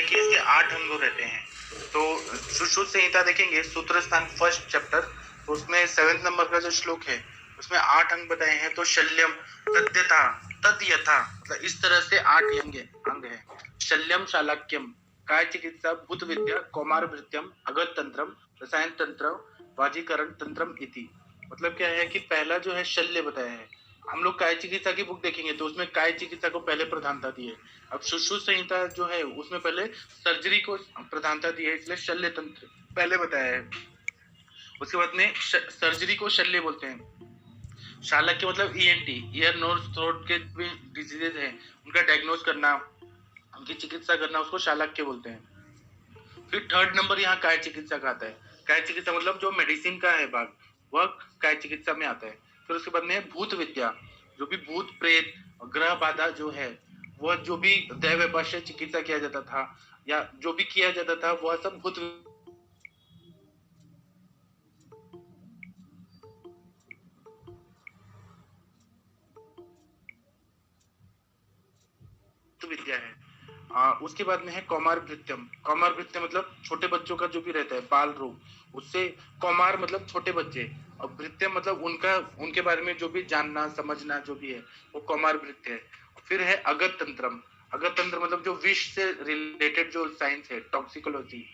कि इसके 8 अंग रहते हैं। तो सुश्रुत संहिता देखेंगे सूत्र स्थान फर्स्ट चैप्टर, तो उसमें 7 नंबर का जो श्लोक है उसमें 8 अंग बताए हैं। तो शल्यम, तद्यथा, तद्यथा, मतलब इस तरह से 8 अंग है। शल्यम, शालाक्यम, काय चिकित्सा, भूत विद्या, कौमार वृत्यम, अगत तंत्रम, रसायन तंत्र, वाजीकरण तंत्रम इति। मतलब क्या है कि पहला जो है शल्य बताया है। हम लोग काय चिकित्सा की बुक देखेंगे तो उसमें काय चिकित्सा को पहले प्रधानता दी है। अब सुश्रुत संहिता जो है उसमें पहले सर्जरी को प्रधानता दी है, इसलिए शल्य तंत्र पहले बताया है। उसके बाद में सर्जरी को शल्य बोलते हैं। शालक्य मतलब ईएनटी, ईयर नोज थ्रोट के भी डिजीजेज हैं उनका डायग्नोज करना, उनकी चिकित्सा करना, उसको शालक्य बोलते हैं। फिर थर्ड नंबर यहाँ काय चिकित्सा का आता है। काय चिकित्सा मतलब जो मेडिसिन का है भाग, वह काय चिकित्सा में आता है। फिर उसके बाद में भूत विद्या, जो भी भूत प्रेत ग्रह बाधा जो है, वह जो भी दैववश चिकित्सा किया जाता था या जो भी किया जाता था वह सब भूत विद्या है। उसके बाद में है कौमार भृत्यम। कौमार भृत्य मतलब छोटे बच्चों का जो भी रहता है बाल रोग, उससे कौमार मतलब छोटे बच्चे, और भृत्य मतलब उनका उनके बारे में जो भी जानना समझना जो भी है वो कौमार भृत्य है। फिर है अगत तंत्रम। अगत तंत्र मतलब जो विष से रिलेटेड जो साइंस है, टॉक्सिकोलॉजी,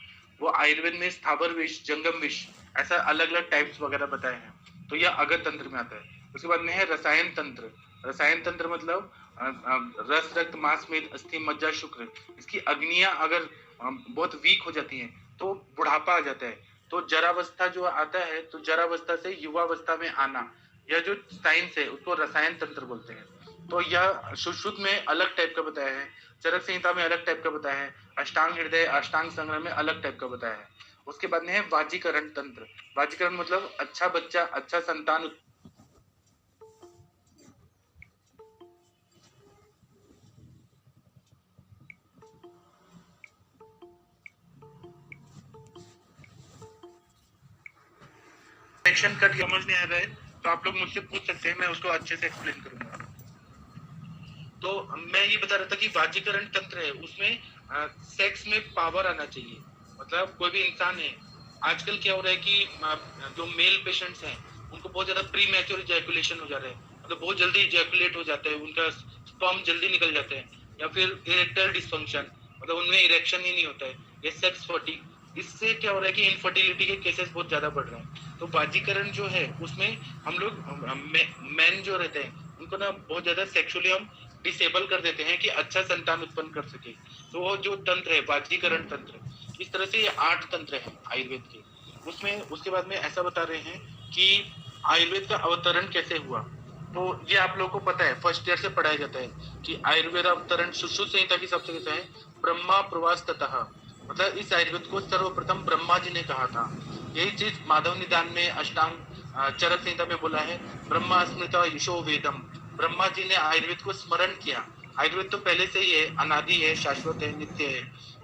वो आयुर्वेद में स्थावर विष, जंगम विष, ऐसा अलग अलग टाइप्स वगैरह बताए हैं, तो यह अगत तंत्र में आता है। उसके बाद में है रसायन तंत्र। रसायन तंत्र मतलब रस, रक्त, मांस, मेद, अस्थि, मज्जा, शुक्र, इसकी अग्नियां अगर बहुत वीक हो जाती हैं तो बुढ़ापा आ जाता है। तो जरावस्था जो आता है, तो जरावस्था से युवावस्था में आना, यह जो साइंस है उसको रसायन तंत्र बोलते हैं। तो यह सुश्रुत में अलग टाइप का बताया है, चरक संहिता में अलग टाइप का बताया है, अष्टांग हृदय, अष्टांग संग्रह में अलग टाइप का बताया है। उसके बाद में है वाजीकरण तंत्र। वाजीकरण मतलब अच्छा बच्चा, अच्छा संतान सेक्शन कट समझ नहीं आ रहा है तो आप लोग मुझसे पूछ सकते हैं, मैं उसको अच्छे से एक्सप्लेन करूंगा। तो मैं ये बता रहा था कि वाजीकरण तंत्र है उसमें सेक्स में पावर आना चाहिए। मतलब कोई भी इंसान है, आजकल क्या हो रहा है कि जो मेल पेशेंट्स हैं उनको बहुत ज्यादा प्री मैच्योर इजैकुलेशन हो जा रहा है, मतलब बहुत जल्दी इजैकुलेट हो जाता है, उनका स्पर्म जल्दी निकल जाते हैं, या फिर इरेक्टाइल डिसफंक्शन, मतलब उनमें इरेक्शन ही नहीं होता है, या सेक्स फटीग। इससे क्या हो रहा है कि इनफर्टिलिटी के केसेस बहुत ज्यादा बढ़ रहे हैं। तो बाजीकरण जो है उसमें हम लोग मैन जो रहते हैं उनको ना बहुत ज्यादा सेक्सुअली हम डिसेबल कर देते हैं कि अच्छा संतान उत्पन्न कर सके। तो वो जो तंत्र है बाजीकरण तंत्र, इस तरह से ये 8 तंत्र है आयुर्वेद के। उसमें उसके बाद में ऐसा बता रहे हैं कि आयुर्वेद का अवतरण कैसे हुआ। तो ये आप लोगों को पता है, फर्स्ट ईयर से पढ़ाया जाता है कि आयुर्वेद अवतरण सुश्रुत संहिता की सबसे कैसा है, ब्रह्मा प्रवास ततः, मतलब इस आयुर्वेद को सर्वप्रथम ब्रह्मा जी ने कहा था। यही चीज माधव निदान में अष्टांग चरक संहिता में बोला है, ब्रह्मा स्मृता यशो वेदम, ब्रह्मा जी ने आयुर्वेद को स्मरण किया। आयुर्वेद तो पहले से ही है, अनादि है, शाश्वत है, नित्य है।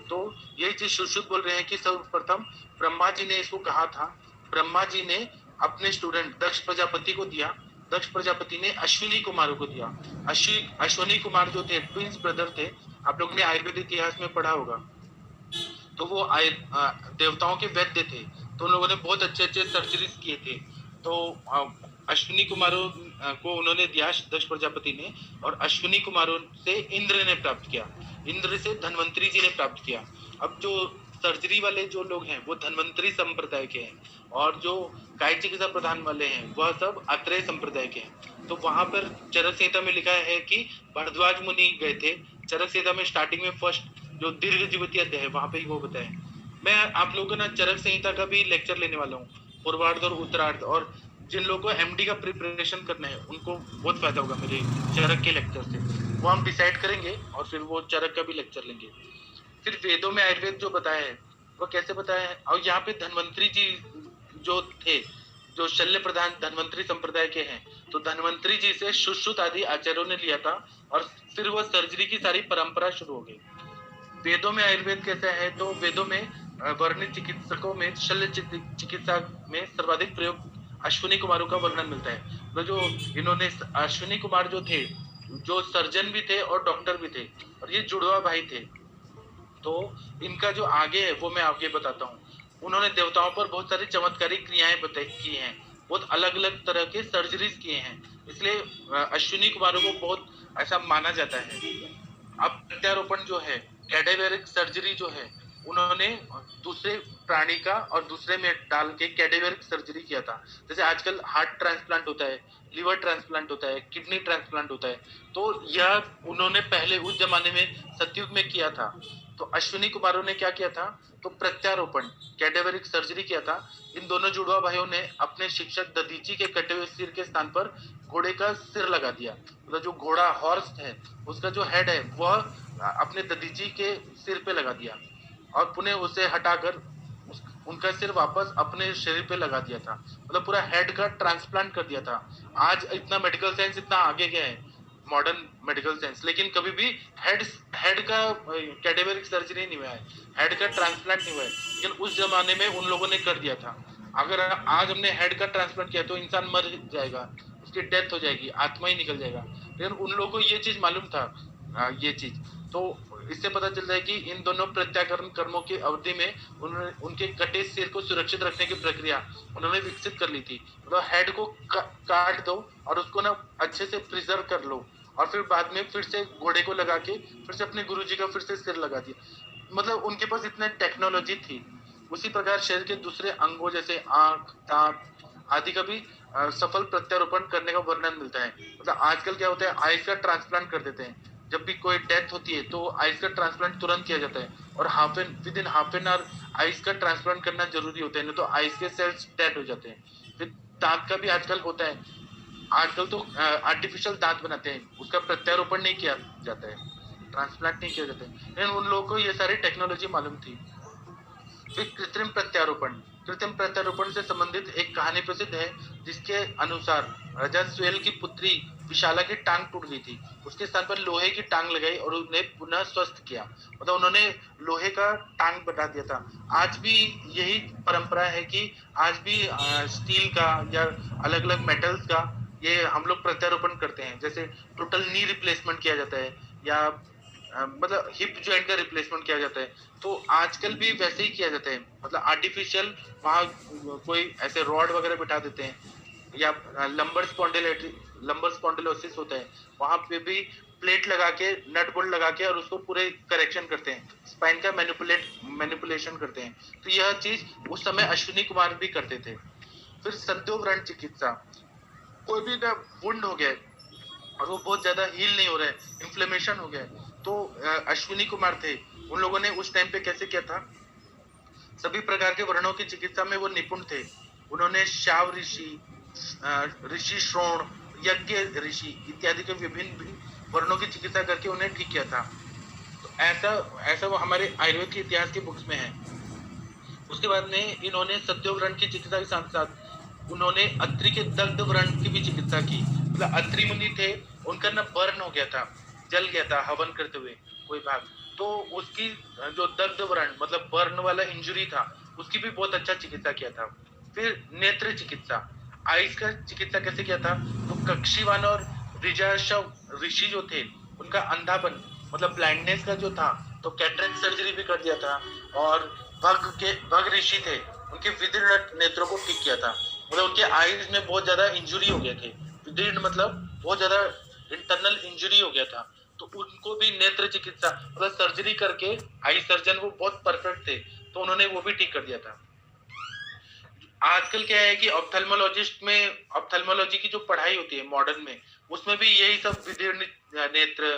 तो यही चीज सुश्रुत बोल रहे हैं कि सर्वप्रथम ब्रह्मा जी ने इसको कहा था। ब्रह्मा जी ने अपने स्टूडेंट दक्ष प्रजापति को दिया, दक्ष प्रजापति ने अश्विनी कुमारों को दिया। अश्विनी कुमार जो थे ट्विंस ब्रदर थे, आप लोगों ने आयुर्वेद इतिहास में पढ़ा होगा। तो वो देवताओं के वैद्य थे, तो उन लोगों ने बहुत अच्छे अच्छे सर्जरीज किए थे। तो अश्विनी कुमारों को उन्होंने दिया दक्ष प्रजापति ने, और अश्विनी कुमारों से इंद्र ने प्राप्त किया, इंद्र से धन्वंतरी जी ने प्राप्त किया। अब जो सर्जरी वाले जो लोग हैं वो धन्वंतरी संप्रदाय के हैं, और जो काय चिकित्सा प्रधान वाले हैं वह सब अत्रेय संप्रदाय के हैं। तो वहां पर चरक संहिता में लिखा है कि भरद्वाज मुनि गए थे। चरक संहिता में स्टार्टिंग में फर्स्ट जो दीर्घ जीवित अध्याय है वहां पे ही वो बताए। मैं आप लोगों को ना चरक संहिता का भी लेक्चर लेने वाला हूँ, पूर्वार्ध और उत्तरार्ध, और जिन लोगों को एमडी का प्रिपरेशन करना है उनको बहुत फायदा होगा मेरे चरक के लेक्चर से। वो हम डिसाइड करेंगे और फिर वो चरक का भी लेक्चर लेंगे। फिर वेदों में आयुर्वेद जो बताया है वो कैसे बताया है, और यहाँ पे धन्वंतरी जी जो थे, जो शल्य प्रधान धन्वंतरी संप्रदाय के हैं, तो धन्वंतरी जी से सुश्रुत आदि आचार्यों ने लिया था, और फिर वो सर्जरी की सारी परंपरा शुरू हो गई। वेदों में आयुर्वेद कैसा है, तो वेदों में वर्णित चिकित्सकों में शल्य चिकित्सा में सर्वाधिक प्रयोग अश्विनी कुमारों का वर्णन मिलता है। तो जो इन्होंने अश्विनी कुमार जो थे, जो सर्जन भी थे और डॉक्टर भी थे, और ये जुड़वा भाई थे। तो इनका जो आगे है वो मैं आगे बताता हूँ। उन्होंने देवताओं पर बहुत सारी चमत्कारिक क्रियाएं बताई की हैं, बहुत अलग अलग तरह के सर्जरीज किए हैं, इसलिए अश्विनी कुमारों को बहुत ऐसा माना जाता है। अब प्रत्यारोपण जो है, कैडेवरिक सर्जरी जो है, उन्होंने दूसरे प्राणी का और दूसरे में डाल के कैडेवरिक सर्जरी किया था। जैसे आजकल हार्ट ट्रांसप्लांट होता है, लिवर ट्रांसप्लांट होता है, किडनी ट्रांसप्लांट होता है, तो यह उन्होंने पहले उस जमाने में सतयुग में किया था। तो अश्विनी कुमारों ने क्या किया था, तो प्रत्यारोपण कैडेवरिक सर्जरी किया था। इन दोनों जुड़वा भाइयों ने अपने शिक्षक दधीची के कटे हुए सिर के स्थान पर घोड़े का सिर लगा दिया। मतलब जो घोड़ा हॉर्स है, उसका जो हेड है वह अपने दधीची के सिर पे लगा दिया और पुनः उसे हटाकर उनका सिर वापस अपने शरीर पे लगा दिया था। मतलब पूरा हेड का ट्रांसप्लांट कर दिया था। आज इतना मेडिकल साइंस इतना आगे गया है, मॉडर्न मेडिकल साइंस, लेकिन कभी भी हेड हेड का कैडेवरिक सर्जरी नहीं हुआ है, हेड का ट्रांसप्लांट नहीं हुआ है, लेकिन उस जमाने में उन लोगों ने कर दिया था। अगर आज हमने हेड का ट्रांसप्लांट किया तो इंसान मर जाएगा, उसकी डेथ हो जाएगी, आत्मा ही निकल जाएगा, लेकिन उन लोगों को ये चीज मालूम था। ये चीज तो इससे पता चलता है कि इन दोनों प्रत्याकरण कर्मों की अवधि में उन्होंने उनके कटे सिर को सुरक्षित रखने की प्रक्रिया उन्होंने विकसित कर ली थी। मतलब हेड को काट दो और उसको ना अच्छे से प्रिजर्व कर लो और फिर बाद में फिर से घोड़े को लगा के फिर से अपने गुरुजी का फिर से सिर लगा दिया। मतलब उनके पास इतने टेक्नोलॉजी थी। उसी प्रकार शरीर के दूसरे अंगों जैसे आंख, दांत आदि का भी सफल प्रत्यारोपण करने का वर्णन मिलता है। मतलब आजकल क्या होता है, आइस का ट्रांसप्लांट कर देते हैं। जब भी कोई डेथ होती है तो आइस का ट्रांसप्लांट तुरंत किया जाता है और with in half an hour ice का ट्रांसप्लांट करना जरूरी होता है, नहीं तो आइस के सेल्स डेड हो जाते हैं। फिर दांत का भी आजकल होता है, आजकल तो आर्टिफिशियल दांत बनाते हैं, उसका प्रत्यारोपण नहीं किया जाता है, ट्रांसप्लांट नहीं किया जाता है, लेकिन उन लोगों को ये सारी टेक्नोलॉजी मालूम थी। फिर कृत्रिम प्रत्यारोपण। कृत्रिम प्रत्यारोपण से संबंधित एक कहानी प्रसिद्ध है, जिसके अनुसार राजा स्वेल की पुत्री विशाला की टांग टूट गई थी, उसके स्थान पर लोहे की टांग लगाई और उन्हें पुनः स्वस्थ किया। मतलब उन्होंने लोहे का टांग बना दिया था। आज भी यही परंपरा है कि आज भी स्टील का या अलग अलग मेटल्स का ये हम लोग प्रत्यारोपण करते हैं। जैसे टोटल नी रिप्लेसमेंट किया जाता है या मतलब हिप जॉइंट का रिप्लेसमेंट किया जाता है, तो आजकल भी वैसे ही किया जाता है। मतलब आर्टिफिशियल वहाँ कोई ऐसे रॉड वगैरह बिठा देते हैं या लंबर स्पॉन्डिलोसिस होता है, वहां पे भी प्लेट लगा के नट बोल्ट लगा के और उसको पूरे करेक्शन करते हैं, स्पाइन का मैनिपुलेशन करते हैं। तो यह चीज उस समय अश्विनी कुमार भी करते थे। फिर सद्योव्रण चिकित्सा। कोई भी ना वुंड हो गया और वो बहुत ज्यादा हील नहीं हो रहा है, इन्फ्लेमेशन हो गया है, तो अश्विनी कुमार थे, उन लोगों ने उस टाइम पे कैसे किया था, सभी प्रकार के वर्णों की चिकित्सा में वो निपुण थे। उन्होंने शाव ऋषि, ऋषि श्रोण, यज्ञ ऋषि इत्यादि के विभिन्न वर्णों की चिकित्सा करके उन्हें ठीक किया था। तो ऐसा ऐसा वो हमारे आयुर्वेद के इतिहास के बुक्स में है। उसके बाद में इन्होंने सत्योव्रण की चिकित्सा के साथ साथ उन्होंने अत्रि के दग्ध व्रण की भी चिकित्सा की। मतलब अत्रि मुनि थे, उनका ना बर्न हो गया था, जल गया था हवन करते हुए कोई भाग, तो उसकी जो दग्ध व्रण मतलब बर्न वाला इंजुरी था, उसकी भी बहुत अच्छा चिकित्सा किया था। फिर नेत्र चिकित्सा, आइस का चिकित्सा कैसे किया था, तो कक्षीवान और ऋजाशव ऋषि जो थे, उनका अंधापन मतलब ब्लाइंडनेस का जो था, तो कैटरेक्ट सर्जरी भी कर दिया था। और भग ऋषि थे, उनके विदीर्ण नेत्रों को ठीक किया था। मतलब उनके आईज में बहुत ज्यादा इंजुरी हो गए थे, विदीर्ण मतलब बहुत ज्यादा इंटरनल इंजुरी हो गया था, तो उनको भी नेत्र चिकित्सा मतलब सर्जरी करके, आई सर्जन वो बहुत परफेक्ट थे, तो उन्होंने वो भी ठीक कर दिया था। आजकल क्या है कि ऑप्थेल्मोलॉजिस्ट में ऑप्थेल्मोलॉजी की जो पढ़ाई होती है मॉडर्न में, उसमें भी यही सब विदीर्ण नेत्र,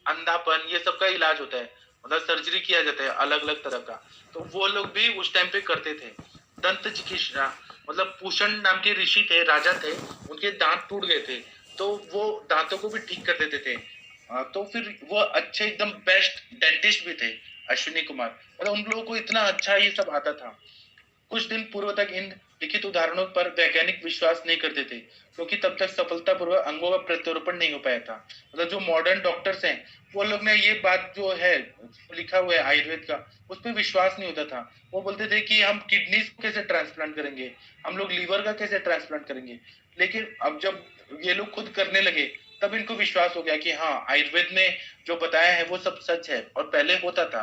अंधापन, ये सब का इलाज होता है, मतलब सर्जरी किया जाता है अलग अलग तरह का, तो वो लोग भी उस टाइम पे करते थे। दंत चिकित्सा, मतलब पूषण नाम के ऋषि थे, राजा थे, उनके दांत टूट गए थे, तो वो दांतों को भी ठीक कर देते थे। तो फिर वो अच्छे एकदम बेस्ट डेंटिस्ट भी थे अश्विनी कुमार। मतलब उन लोगों को इतना अच्छा ये सब आता था। कुछ दिन पूर्व तक इन लिखित उदाहरणों पर वैज्ञानिक विश्वास नहीं करते थे, क्योंकि तब तक सफलतापूर्वक अंगों का प्रत्यारोपण नहीं हो पाया था। मतलब जो मॉडर्न डॉक्टर्स हैं, वो लोग ने ये बात जो है लिखा हुआ है आयुर्वेद का, उस पर विश्वास नहीं होता था। वो बोलते थे कि हम किडनी कैसे ट्रांसप्लांट करेंगे, हम लोग लीवर का कैसे ट्रांसप्लांट करेंगे। लेकिन अब जब ये लोग खुद करने लगे, तब इनको विश्वास हो गया कि हाँ, आयुर्वेद ने जो बताया है वो सब सच है और पहले होता था।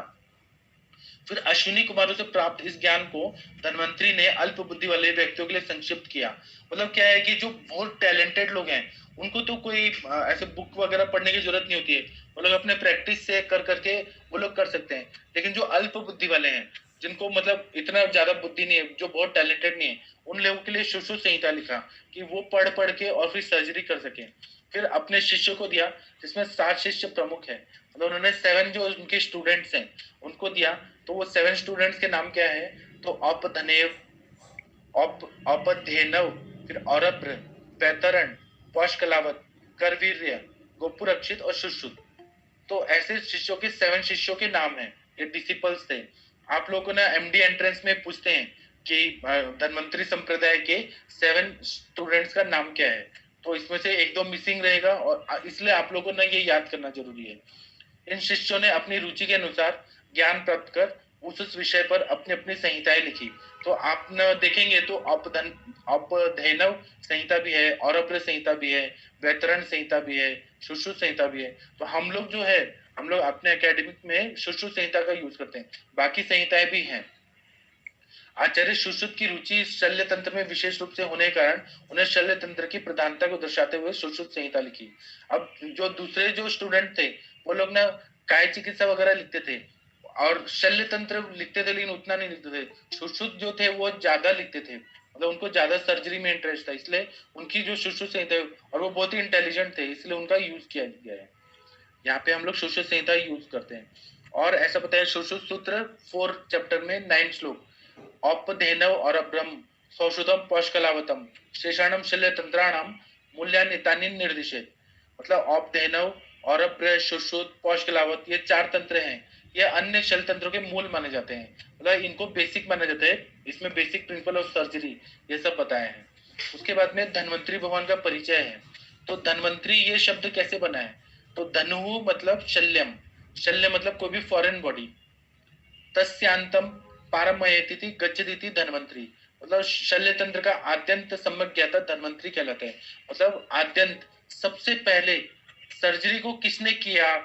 फिर अश्विनी कुमारों से प्राप्त इस ज्ञान को धनवंतरी ने अल्प बुद्धि वाले व्यक्तियों के लिए संक्षिप्त किया। मतलब क्या है कि जो बहुत टैलेंटेड लोग हैं उनको तो कोई ऐसे बुक वगैरह पढ़ने की जरूरत नहीं होती है, वो लोग अपने प्रैक्टिस से कर करके वो लोग कर सकते हैं। लेकिन जो अल्प बुद्धि वाले हैं, जिनको मतलब इतना ज्यादा बुद्धि नहीं है, जो बहुत टैलेंटेड नहीं है, उन लोगों के लिए सुश्रुत संहिता लिखा कि वो पढ़ पढ़ के और फिर सर्जरी कर सके। फिर अपने शिष्य को दिया, जिसमें 7 शिष्य प्रमुख है, मतलब उन्होंने 7 जो उनके स्टूडेंट्स हैं उनको दिया। तो वो 7 स्टूडेंट्स के नाम क्या है? तो अपधनेव, अपधेनव, फिर औरभ्र, पैतरण, पौष्कलावत, करवीर्य, गोपुरक्षित और सुश्रुत। तो ऐसे शिष्यों के 7 शिष्यों के नाम हैं, ये डिसिपल्स थे। आप लोगों ने एमडी एंट्रेंस में पूछते हैं कि धन्वंतरी संप्रदाय के 7 स्टूडेंट्स का नाम क्या है, तो इसमें से 1-2 मिसिंग रहेगा, और इसलिए आप लोगों ने ये याद करना जरूरी है। इन शिष्यों ने अपनी रुचि के अनुसार ज्ञान प्राप्त कर उस विषय पर अपनी अपनी संहिताएं लिखी। तो आप न देखेंगे तो अपधैनव संहिता भी है, औरभ्र संहिता भी है, व्याकरण संहिता भी है, सुश्रुत संहिता भी है। तो हम लोग जो है, हम लोग अपने एकेडमिक में सुश्रुत संहिता का यूज करते हैं, बाकी संहिताएं भी हैं। आचार्य सुश्रुत की रुचि शल्य तंत्र में विशेष रूप से होने के कारण उन्हें शल्य तंत्र की प्रधानता को दर्शाते हुए सुश्रुत संहिता लिखी। अब जो दूसरे जो स्टूडेंट थे वो लोग ना काय चिकित्सा वगैरह लिखते थे और शल्य तंत्र लिखते थे, लेकिन उतना नहीं लिखते थे। सुश्रुत जो थे वो ज्यादा लिखते थे, मतलब उनको ज्यादा सर्जरी में इंटरेस्ट था, इसलिए उनकी जो सुश्रुत संहिता है, और वो बहुत ही इंटेलिजेंट थे, इसलिए उनका यूज किया गया है। यहाँ पे हम लोग सुश्रुत संहिता यूज करते हैं। और ऐसा पता है सुश्रुत सूत्र 4 चैप्टर में 9 श्लोक, औपधेनव और अब्रह्म सौषुधम पौष्कलावतम शेषाणम शल्य तंत्राणाम मूल्यान्वितानि निर्दिशेत। मतलब औपधेनव और सुश्रुत पौष्कलावत ये 4 तंत्र हैं, ये अन्य शल्य तंत्रों के मूल माने जाते हैं, मतलब इनको बेसिक माना जाता है। इसमें बेसिक प्रिंसिपल ऑफ सर्जरी ये सब बताए हैं। उसके बाद में धन्वंतरी भगवान का परिचय है। तो धन्वंतरी ये शब्द कैसे बना है? तो धनु मतलब शल्यम, शल्य मतलब कोई भी फॉरेन बॉडी, तस्यांतम पारमयति गच्छति धन्वंतरी, मतलब शल्य तंत्र का आद्यंत सम्यक ज्ञाता धन्वंतरी कहलाता है। मतलब आद्यंत सबसे पहले सर्जरी को किसने किया,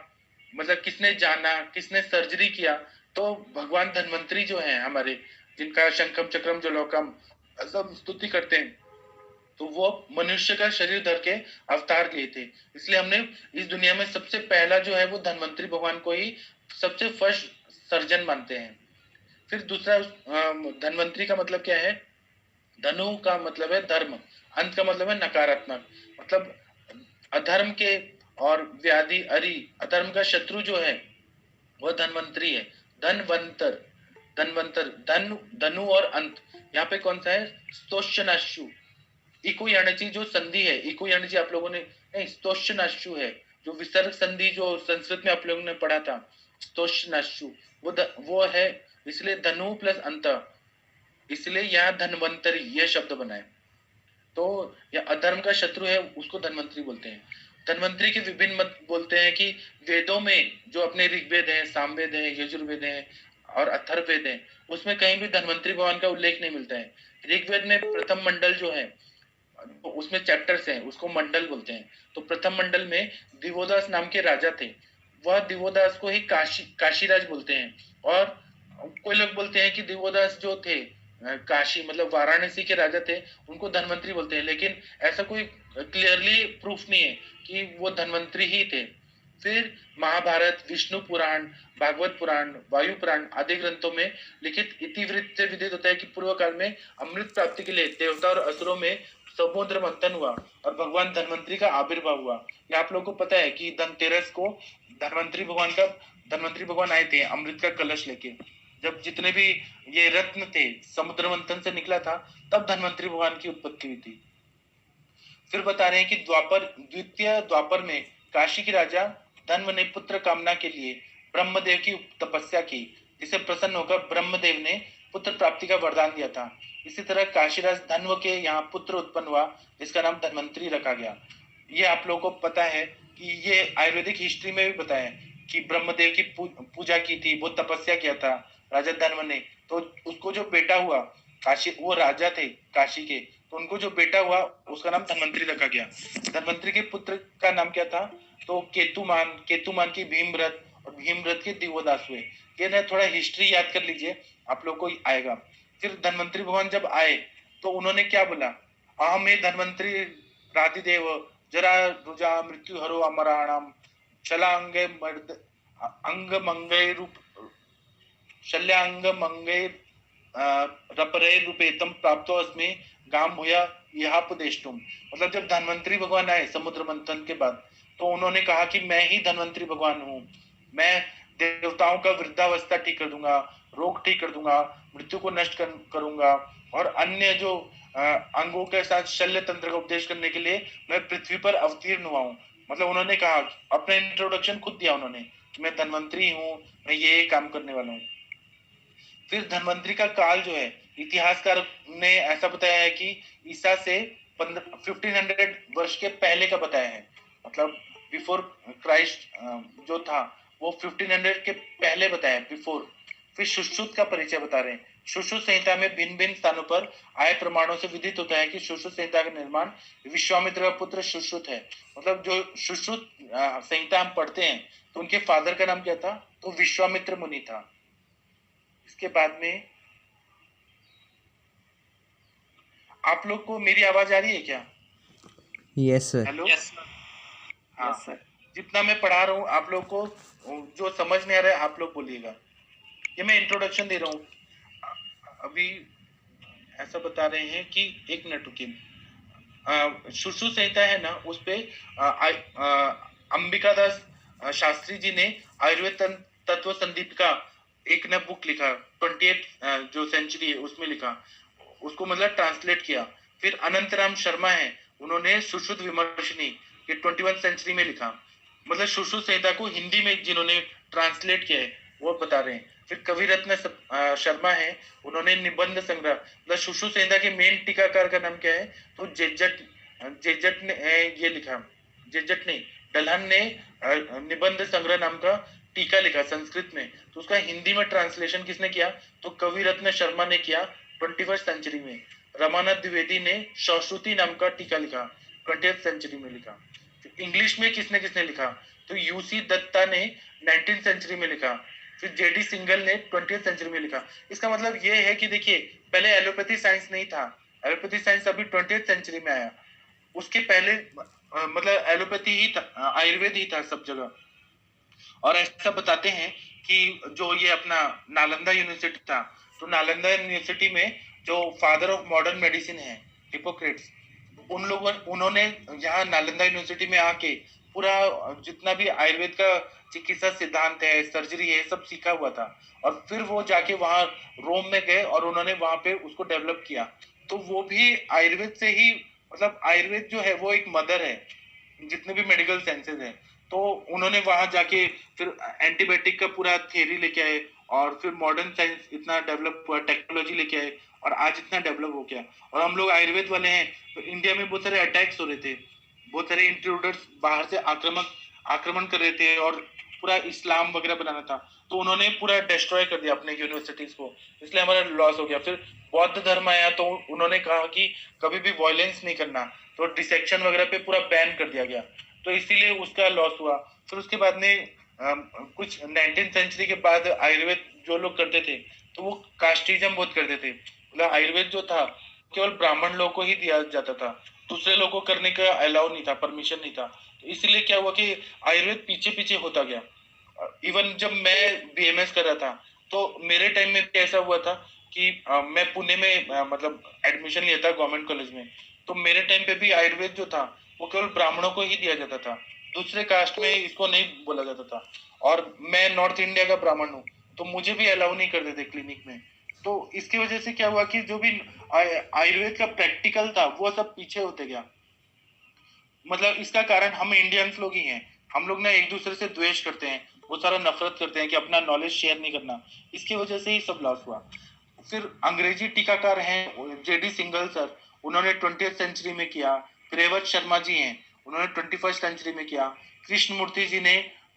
मतलब किसने जाना, किसने सर्जरी किया, तो भगवान धन्वंतरी जो है हमारे, जिनका शंखम चक्रम जलोकम सब स्तुति करते हैं, तो वो मनुष्य का शरीर धर के अवतार लिए थे। इसलिए हमने इस दुनिया में सबसे पहला जो है वो धन्वंतरी भगवान को ही सबसे फर्स्ट सर्जन मानते हैं। फिर दूसरा धन्वंतरी का मतलब क्या है? धनु का मतलब है धर्म, अंत का मतलब है नकारात्मक, मतलब अधर्म के और व्याधि अरि अधर्म का शत्रु जो है वह धन्वंतरी है। धनवंतर, धनवंतर, धन, धनु और अंत, यहाँ पे कौन सा है? स्तोषनाशु। इको यानी जो संधि है, इको यानी आप लोगों ने नहीं, स्तोषनाशु है जो विसर्ग संधि जो संस्कृत में आप लोगों ने पढ़ा था, स्तोषनाशु वो है। इसलिए धनु प्लस अंत, इसलिए यहाँ धन्वंतरी यह शब्द बना है। तो यह अधर्म का शत्रु है, उसको धन्वंतरी बोलते हैं। धन्वंतरी के विभिन्न मत बोलते हैं कि वेदों में जो अपने ऋग्वेद है, सामवेद है, यजुर्वेद है और अथर्ववेद है, उसमें कहीं भी धन्वंतरी भगवान का उल्लेख नहीं मिलता है। ऋग्वेद में प्रथम मंडल जो है उसमें चैप्टर्स हैं, उसको मंडल बोलते हैं। तो प्रथम मंडल में दिवोदास नाम के राजा थे, वह दिवोदास को ही काशीराज बोलते हैं। और कोई लोग बोलते हैं कि दिवोदास जो थे काशी मतलब वाराणसी के राजा थे, उनको धन्वंतरी बोलते हैं, लेकिन ऐसा कोई क्लियरली प्रूफ नहीं है कि वो धन्वंतरी ही थे। फिर महाभारत, विष्णु पुराण, भागवत पुराण, वायु पुराण आदि ग्रंथों में लिखित इतिवृत्त से विदित होता है कि पूर्व काल में अमृत प्राप्ति के लिए देवता और असुरों में समुद्र मंथन हुआ और भगवान धन्वंतरी का आविर्भाव हुआ। ये आप लोगों को पता है कि धनतेरस को धन्वंतरी भगवान आए थे अमृत का कलश लेके। जब जितने भी ये रत्न थे समुद्र मंथन से निकला था, तब धन्वंतरी भगवान की उत्पत्ति हुई थी। फिर बता रहे हैं कि द्वितीय द्वापर में काशी के राजा धन्व ने पुत्र कामना के लिए ब्रह्मदेव की तपस्या की, जिसे प्रसन्न होकर ब्रह्मदेव ने पुत्र प्राप्ति का वरदान दिया था। इसी तरह काशीराज धन्व के यहाँ पुत्र उत्पन्न हुआ, जिसका नाम धन्वंतरी रखा गया। ये आप लोगों को पता है कि ये आयुर्वेदिक हिस्ट्री में भी बताया है कि ब्रह्मदेव की पूजा की थी, वो तपस्या किया था राजा धन्व ने, तो उसको जो बेटा हुआ, काशी वो राजा थे काशी के, तो उनको जो बेटा हुआ उसका नाम धन्वंतरी रखा गया। धन्वंतरी के पुत्र का नाम क्या था? तो केतुमान की भीमव्रत और भीमरथ के दिव्यदास हुए। ये ना थोड़ा हिस्ट्री याद कर लीजिए, आप लोग को आएगा। फिर धन्वंतरी भगवान जब आए तो उन्होंने क्या बोला, अहमे धन्वंतरी राधिदेव जरा रुजा मृत्यु हरो अमराणाम शलांगे मर्द अंग मंगय रूप शल्याङ्ग मंगै रपरे रूपेतम प्राप्तो अस्मि गाम हुआ यहापदेष्टुम। मतलब जब धन्वंतरी भगवान आए समुद्र मंथन के बाद, तो उन्होंने कहा कि मैं ही धन्वंतरी भगवान हूँ, मैं देवताओं का वृद्धावस्था ठीक कर दूंगा, रोग ठीक कर दूंगा, मृत्यु को नष्ट करूंगा, और अन्य जो अंगों के साथ शल्य तंत्र का उपदेश करने के लिए मैं पृथ्वी पर अवतीर्ण हुआ हूँ। मतलब उन्होंने कहा, अपना इंट्रोडक्शन खुद दिया उन्होंने कि मैं धन्वंतरी हूँ, मैं ये काम करने वाला हूँ। फिर धन्वंतरी का काल जो है, इतिहासकार ने ऐसा बताया है कि ईसा से 1500 वर्ष के पहले का बताया है। मतलब बिफोर क्राइस्ट जो था वो 1500 के पहले बताया है, बिफोर। फिर सुश्रुत का परिचय बता रहे हैं। सुश्रुत संहिता में भिन्न भिन्न स्थानों पर आए प्रमाणों से विदित होता है कि सुश्रुत संहिता का निर्माण विश्वामित्र का पुत्र सुश्रुत है। मतलब जो सुश्रुत संहिता हम पढ़ते हैं तो उनके फादर का नाम क्या था, तो विश्वामित्र मुनि था। इसके बाद में आप लोग को मेरी आवाज आ रही है क्या? Yes sir. हेलो। हाँ सर, जितना मैं पढ़ा रहा हूँ आप लोग को जो समझ में आ रहा है आप लोग बोलिएगा। ये मैं इंट्रोडक्शन दे रहा हूँ। अभी ऐसा बता रहे हैं कि एक मिनट रुकिए। सुश्रुत संहिता है ना, उस पे अंबिका दास शास्त्री जी ने आयुर्वेद तत्व संदीपिका एक ना बुक लिखा, 20th जो सेंचुरी है उसमें लिखा, उसको मतलब ट्रांसलेट किया। फिर अनंतराम शर्मा है, उन्होंने सुश्रुत विमर्शनी ये 21st सेंचुरी में लिखा। मतलब सुश्रुत संहिता को हिंदी में जिन्होंने ट्रांसलेट किया है वो बता रहे हैं। फिर कवि रत्न शर्मा है, उन्होंने निबंध संग्रह, मतलब सुश्रुत संहिता के मेन टीकाकार का नाम क्या है, तो जेजट ने ये लिखा, जेजट ने डलहन ने निबंध संग्रह नाम का टीका लिखा संस्कृत में। तो उसका हिंदी में ट्रांसलेशन किसने किया, तो कवि रत्न शर्मा ने किया 21st सेंचुरी में। रमानाथ द्विवेदी ने सौश्रुति नाम का टीका लिखा, 20th सेंचुरी में लिखा। इंग्लिश में किसने किसने लिखा, तो यूसी दत्ता ने 19th सेंचुरी में लिखा। फिर जेडी सिंगल ने 20th सेंचुरी में लिखा। इसका मतलब ये है कि देखिए, पहले एलोपैथी साइंस नहीं था, एलोपैथी साइंस अभी 20th सेंचुरी में आया। उसके पहले मतलब एलोपैथी ही था, आयुर्वेद ही था सब जगह। और ऐसा बताते हैं कि जो ये अपना नालंदा यूनिवर्सिटी था, तो नालंदा यूनिवर्सिटी में जो फादर ऑफ मॉडर्न मेडिसिन है हिपोक्रेट्स, उन्होंने यहाँ नालंदा यूनिवर्सिटी में आके पूरा जितना भी आयुर्वेद का चिकित्सा सिद्धांत है, सर्जरी है, सब सीखा हुआ था। और फिर वो जाके वहां रोम में गए और उन्होंने वहां पे उसको डेवलप किया। तो वो भी आयुर्वेद से ही, मतलब आयुर्वेद जो है वो एक मदर है जितने भी मेडिकल साइंसेज है। तो उन्होंने वहां जाके फिर एंटीबायोटिक का पूरा थियरी लेके आए, और फिर मॉडर्न साइंस इतना डेवलप हुआ, टेक्नोलॉजी लेके आए, और आज इतना डेवलप हो गया। और हम लोग आयुर्वेद वाले हैं, तो इंडिया में बहुत सारे अटैक्स हो रहे थे, बहुत सारे इंट्रूडर्स बाहर से आक्रमण कर रहे थे, और पूरा इस्लाम वगैरह बनाना था, तो उन्होंने पूरा डिस्ट्रॉय कर दिया अपने यूनिवर्सिटीज को, इसलिए हमारा लॉस हो गया। फिर बौद्ध धर्म आया तो उन्होंने कहा कि कभी भी वायलेंस नहीं करना, तो डिसेक्शन वगैरह पे पूरा बैन कर दिया गया, तो इसीलिए उसका लॉस हुआ। फिर उसके बाद में कुछ 19th सेंचुरी के बाद आयुर्वेद जो लोग करते थे तो वो कास्टिज्म बहुत करते थे। मतलब आयुर्वेद जो था केवल ब्राह्मण लोगों को ही दिया जाता था, दूसरे लोगों को करने का अलाउ नहीं था, परमिशन नहीं था। तो इसलिए क्या हुआ कि आयुर्वेद पीछे पीछे होता गया। इवन जब मैं बीएमएस कर रहा था तो मेरे टाइम में ऐसा हुआ था कि मैं पुणे में मतलब एडमिशन लिया था गवर्नमेंट कॉलेज में, तो मेरे टाइम पे भी आयुर्वेद जो था वो केवल ब्राह्मणों को ही दिया जाता था, दूसरे कास्ट में इसको नहीं बोला जाता था। और मैं नॉर्थ इंडिया का ब्राह्मण हूँ, तो मुझे भी अलाउ नहीं करते थे क्लिनिक में। तो इसकी वजह से क्या हुआ कि जो भी आयुर्वेद का प्रैक्टिकल था वो सब पीछे होते गया। मतलब इसका कारण हम इंडियंस लोग ही हैं। हम लोग ना एक दूसरे से द्वेष करते हैं, वो सारा नफरत करते हैं कि अपना नॉलेज शेयर नहीं करना, इसकी वजह से ही सब लॉस हुआ। फिर अंग्रेजी टीकाकार हैं जेडी सिंगल सर, उन्होंने 20th सेंचुरी में किया। रेवत शर्मा जी हैं, उन्होंने 21st सेंचुरी में किया। कृष्णमूर्ति जी ने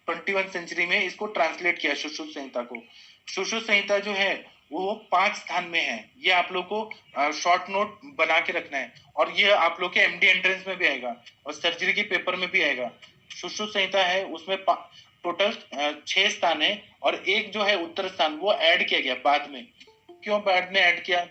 21st सेंचुरी में इसको ट्रांसलेट किया सुश्रुत संहिता को। सुश्रुत संहिता जो है वो 5 स्थान में है, ये आप लोग को शॉर्ट नोट बना के रखना है, और ये आप लोग के एमडी एंट्रेंस में भी आएगा और सर्जरी के पेपर में भी आएगा। सुश्रुत संहिता है उसमें टोटल 6 स्थान है और एक जो है उत्तर स्थान वो ऐड किया गया बाद में। क्यों बाद में ऐड किया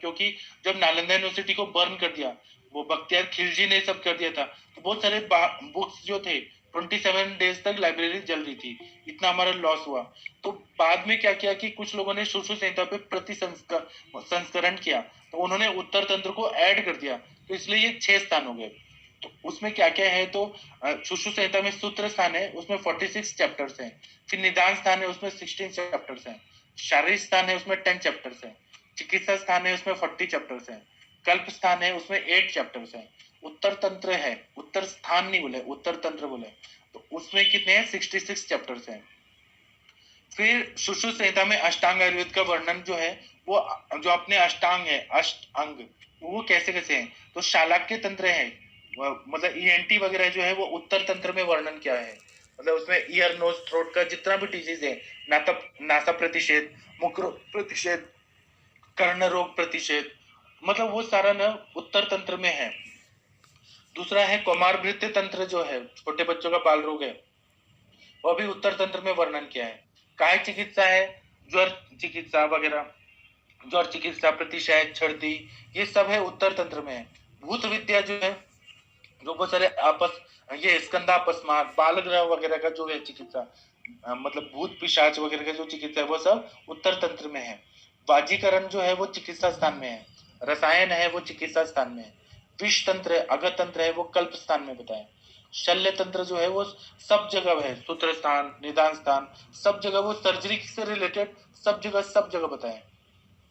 क्योंकि जब नालंदा यूनिवर्सिटी को बर्न कर दिया, वो बख्तियार खिलजी ने सब कर दिया था, तो बहुत सारे बुक्स जो थे 27 डेज तक लाइब्रेरी जल रही थी, इतना हमारा लॉस हुआ। तो बाद में क्या किया कि कुछ लोगों ने सुश्रुत संहिता पे संस्करण किया, तो उन्होंने उत्तर तंत्र को ऐड कर दिया, तो इसलिए ये 6 स्थान हो गए। तो उसमें क्या क्या है, तो सुश्रुत संहिता में सूत्र स्थान है, उसमें 46 चैप्टर्स हैं। फिर निदान स्थान है, उसमें 16 चैप्टर्स हैं। शारीरिक स्थान है, उसमें 10 चैप्टर्स हैं। चिकित्सा स्थान है, उसमें 40 चैप्टर्स हैं। कल्प स्थान है, उसमें 8 चैप्टर्स हैं। उत्तर तंत्र है, उत्तर स्थान नहीं बोले, उत्तर तंत्र बोले, तो उसमें कितने हैं, 66 चैप्टर्स हैं। फिर सुश्रुत संहिता में अष्टांग आयुर्वेद का वर्णन जो है, वो जो अपने अष्टांग है, अष्ट अंग, वो कैसे कैसे हैं, तो शालाक्य तंत्र है, मतलब ईएनटी वगैरह जो है वो उत्तर तंत्र में वर्णन किया है। मतलब उसमें ईयर नोज थ्रोट का जितना भी डिजीज है, नासा प्रतिषेध, मुख रोग प्रतिषेध, कर्ण रोग प्रतिषेध, मतलब वो सारा ना उत्तर तंत्र में है। दूसरा है कौमारभृत्य तंत्र जो है, छोटे बच्चों का बाल रोग है, वो भी उत्तर तंत्र में वर्णन किया है। काय चिकित्सा है, ज्वर चिकित्सा वगैरह, ज्वर चिकित्सा, प्रतिषेध, छर्दी, ये सब है उत्तर तंत्र में है। भूत विद्या जो है, जो बहुत सारे ये स्कंदापस्मार, बाल ग्रह वगैरह का जो है चिकित्सा, मतलब भूत पिशाच वगैरह का जो चिकित्सा है, वो सब उत्तर तंत्र में है। वाजीकरण जो है वो चिकित्सा स्थान में है। रसायन है वो चिकित्सा स्थान में है। विष तंत्र है, अगत तंत्र है, वो कल्प स्थान में बताए। शल्य तंत्र जो है वो सब जगह है, सूत्र स्थान, निदान स्थान, सब जगह वो सर्जरी से रिलेटेड सब जगह बताए।